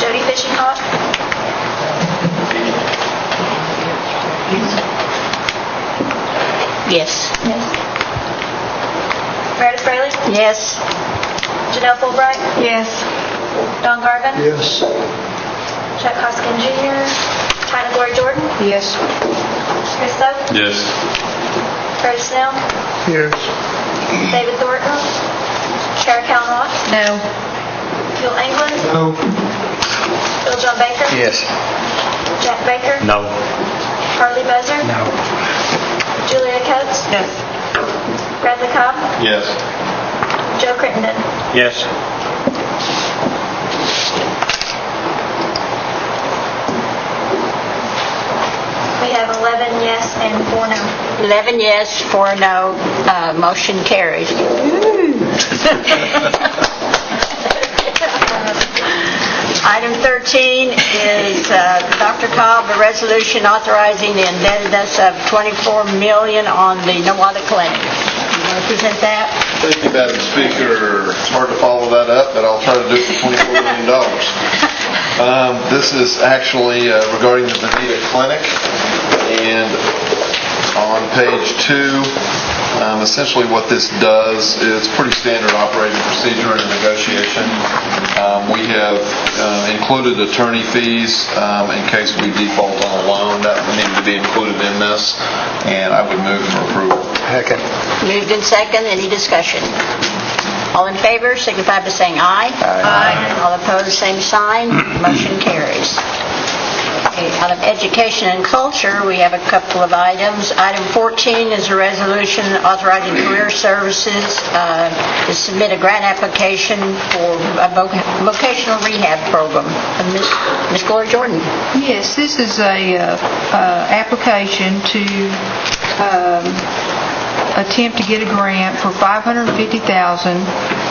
Jody Fishinghop? Yes. Yes. Meredith Fraley? Yes. Janelle Fulbright? Yes. Don Garvin? Yes. Chuck Hoskin Jr.? Tana Gore Jordan? Yes. Chris Stowe? Yes. Curtis Snell? Yes. David Thornton? Kara Cowan Watts? No. Bill England? No. Bill John Baker? Yes. Jack Baker? No. Harley Buzzard? No. Julia Coates? Yes. Bradley Cobb? Yes. Joe Crittenden? Yes. We have 11 yes and 4 no. 11 yes, 4 no, motion carries. Item 13 is Dr. Cobb, a resolution authorizing the indebtedness of $24 million on the Nowata Clinic. You want to present that? Thank you, Madam Speaker. It's hard to follow that up, but I'll try to do it for $24 million. This is actually regarding the Bonita Clinic, and on page 2, essentially what this does is pretty standard operating procedure in a negotiation. We have included attorney fees in case we default on a loan. That would need to be included in this, and I would move for approval. Second. Moved in second. Any discussion? All in favor signify by saying aye. Aye. All opposed, same sign. Motion carries. Okay, out of Education and Culture, we have a couple of items. Item 14 is a resolution authorizing Career Services to submit a grant application for a vocational rehab program. Ms. Gloria Jordan. Yes, this is a application to attempt to get a grant for $550,000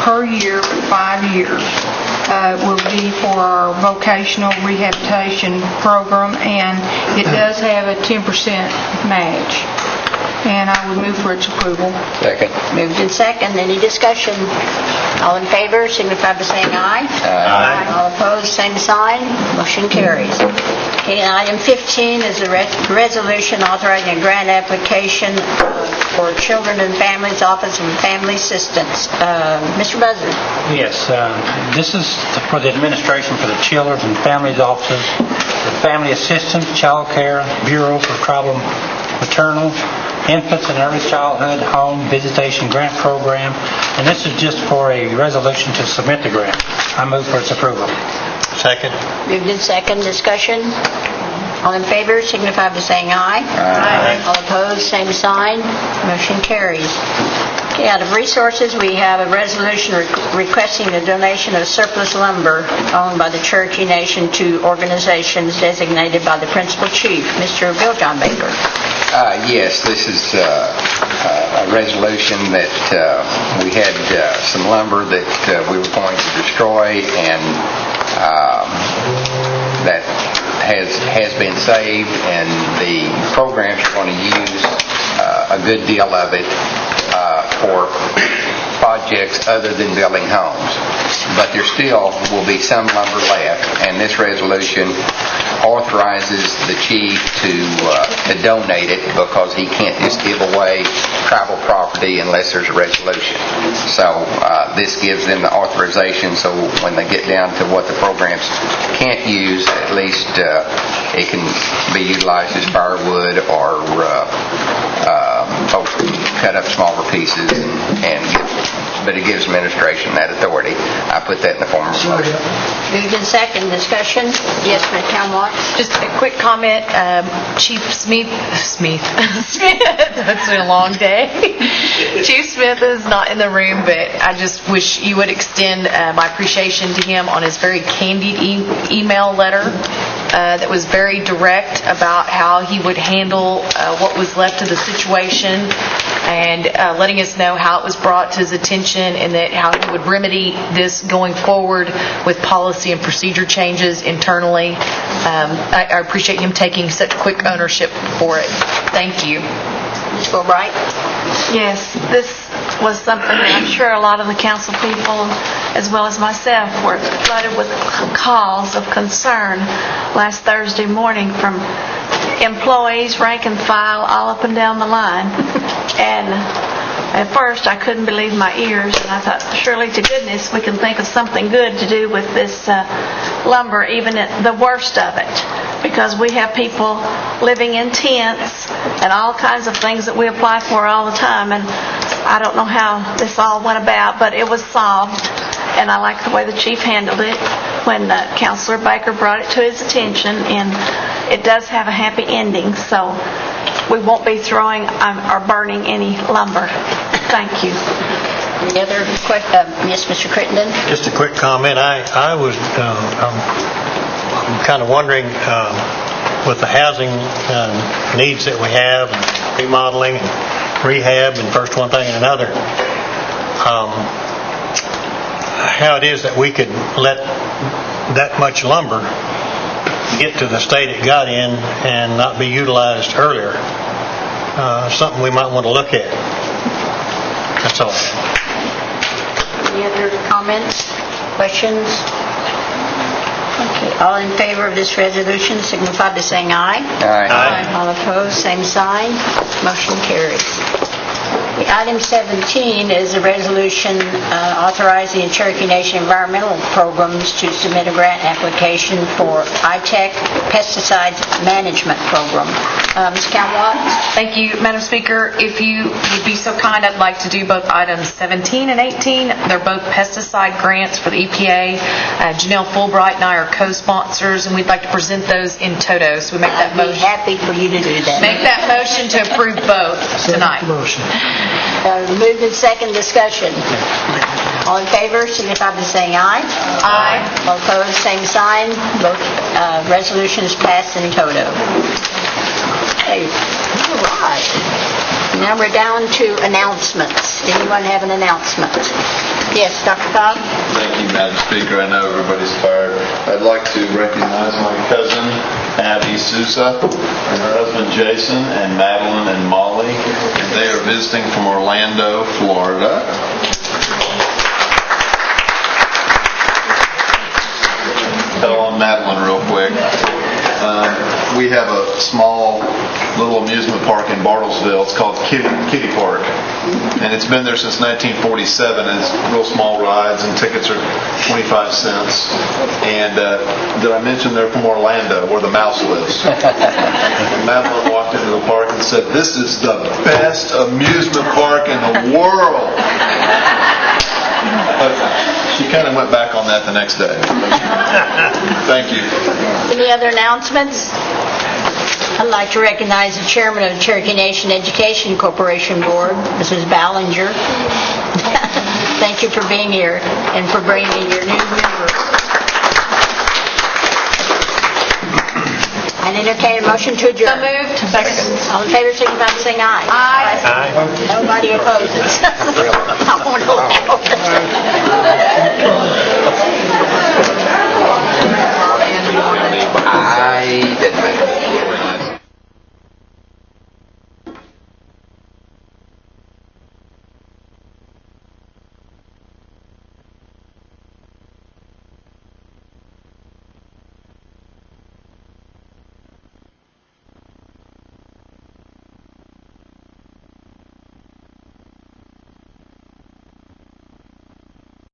per year for 5 years. It will be for our vocational rehabilitation program, and it does have a 10% match. And I would move for its approval. Second. Moved in second. Any discussion? All in favor signify by saying aye. Aye. All opposed, same sign. Motion carries. Okay, and item 15 is a resolution authorizing a grant application for Children and Families Office of Family Assistance. Mr. Buzzard. Yes, this is for the administration for the Children and Families Offices, the Family Assistance, Child Care Bureau for Problem Maternal, Infants and Early Childhood Home Visitation Grant Program, and this is just for a resolution to submit the grant. I move for its approval. Second. Moved in second. Discussion. All in favor signify by saying aye. Aye. All opposed, same sign. Motion carries. Okay, out of resources, we have a resolution requesting the donation of surplus lumber owned by the Cherokee Nation to organizations designated by the principal chief. Mr. Bill John Baker. Yes, this is a resolution that we had some lumber that we were going to destroy, and that has been saved, and the programs are going to use a good deal of it for projects other than building homes. But there still will be some lumber left, and this resolution authorizes the chief to donate it, because he can't just give away tribal property unless there's a resolution. So this gives them the authorization, so when they get down to what the programs can't use, at least it can be utilized as firewood, or folks can cut up smaller pieces, but it gives administration that authority. I put that in the form of a motion. Moved in second. Discussion? Yes, Ms. Count. Just a quick comment. Chief Smith, it's been a long day. Chief Smith is not in the room, but I just wish you would extend my appreciation to him on his very candid email letter that was very direct about how he would handle what was left of the situation, and letting us know how it was brought to his attention, and that how he would remedy this going forward with policy and procedure changes internally. I appreciate him taking such quick ownership for it. Thank you. Ms. Fulbright? Yes, this was something that I'm sure a lot of the council people, as well as myself, were flooded with calls of concern last Thursday morning from employees, rank and file, all up and down the line. And at first, I couldn't believe my ears, and I thought, surely to goodness we can think of something good to do with this lumber, even at the worst of it, because we have people living in tents and all kinds of things that we apply for all the time, and I don't know how this all went about, but it was solved, and I like the way the chief handled it when Councilor Baker brought it to his attention, and it does have a happy ending, so we won't be throwing or burning any lumber. Thank you. Any other questions? Yes, Mr. Crittenden? Just a quick comment. I was I'm kind of wondering, with the housing needs that we have, and remodeling, and rehab, and first one thing and another, how it is that we could let that much lumber get to the state it got in and not be utilized earlier. Something we might want to look at. That's all. Any other comments, questions? Okay, all in favor of this resolution signify by saying aye. Aye. All opposed, same sign. Motion carries. Item 17 is a resolution authorizing the Cherokee Nation Environmental Programs to submit a grant application for ITEC Pesticide Management Program. Ms. Count. Thank you, Madam Speaker. If you would be so kind, I'd like to do both items 17 and 18. They're both pesticide grants for the EPA. Janelle Fulbright and I are co-sponsors, and we'd like to present those in toto. So we make that motion. I'd be happy for you to do that. Make that motion to approve both tonight. Moved in second. Discussion. All in favor signify by saying aye. Aye. All opposed, same sign. Both resolutions passed in toto. Okay. All right. Now we're down to announcements. Anyone have an announcement? Yes, Dr. Cobb? Thank you, Madam Speaker. I know everybody's tired. I'd like to recognize my cousin, Abby Sousa, and her husband, Jason, and Madeline and Molly. And they are visiting from Orlando, Florida. Tell on Madeline real quick. We have a small little amusement park in Bartlesville. It's called Kitty Park. And it's been there since 1947, and it's real small rides, and tickets are 25 cents. And did I mention they're from Orlando, where the mouse lives? And Madeline walked into the park and said, "This is the best amusement park in the world." But she kind of went back on that the next day. Thank you. Any other announcements? I'd like to recognize the chairman of the Cherokee Nation Education Corporation Board, Mrs. Ballinger. Thank you for being here and for bringing in your new members. I entertain a motion to adjourn. So moved. Second. All in favor, signify by saying aye. Aye. Nobody opposes. I want to allow it.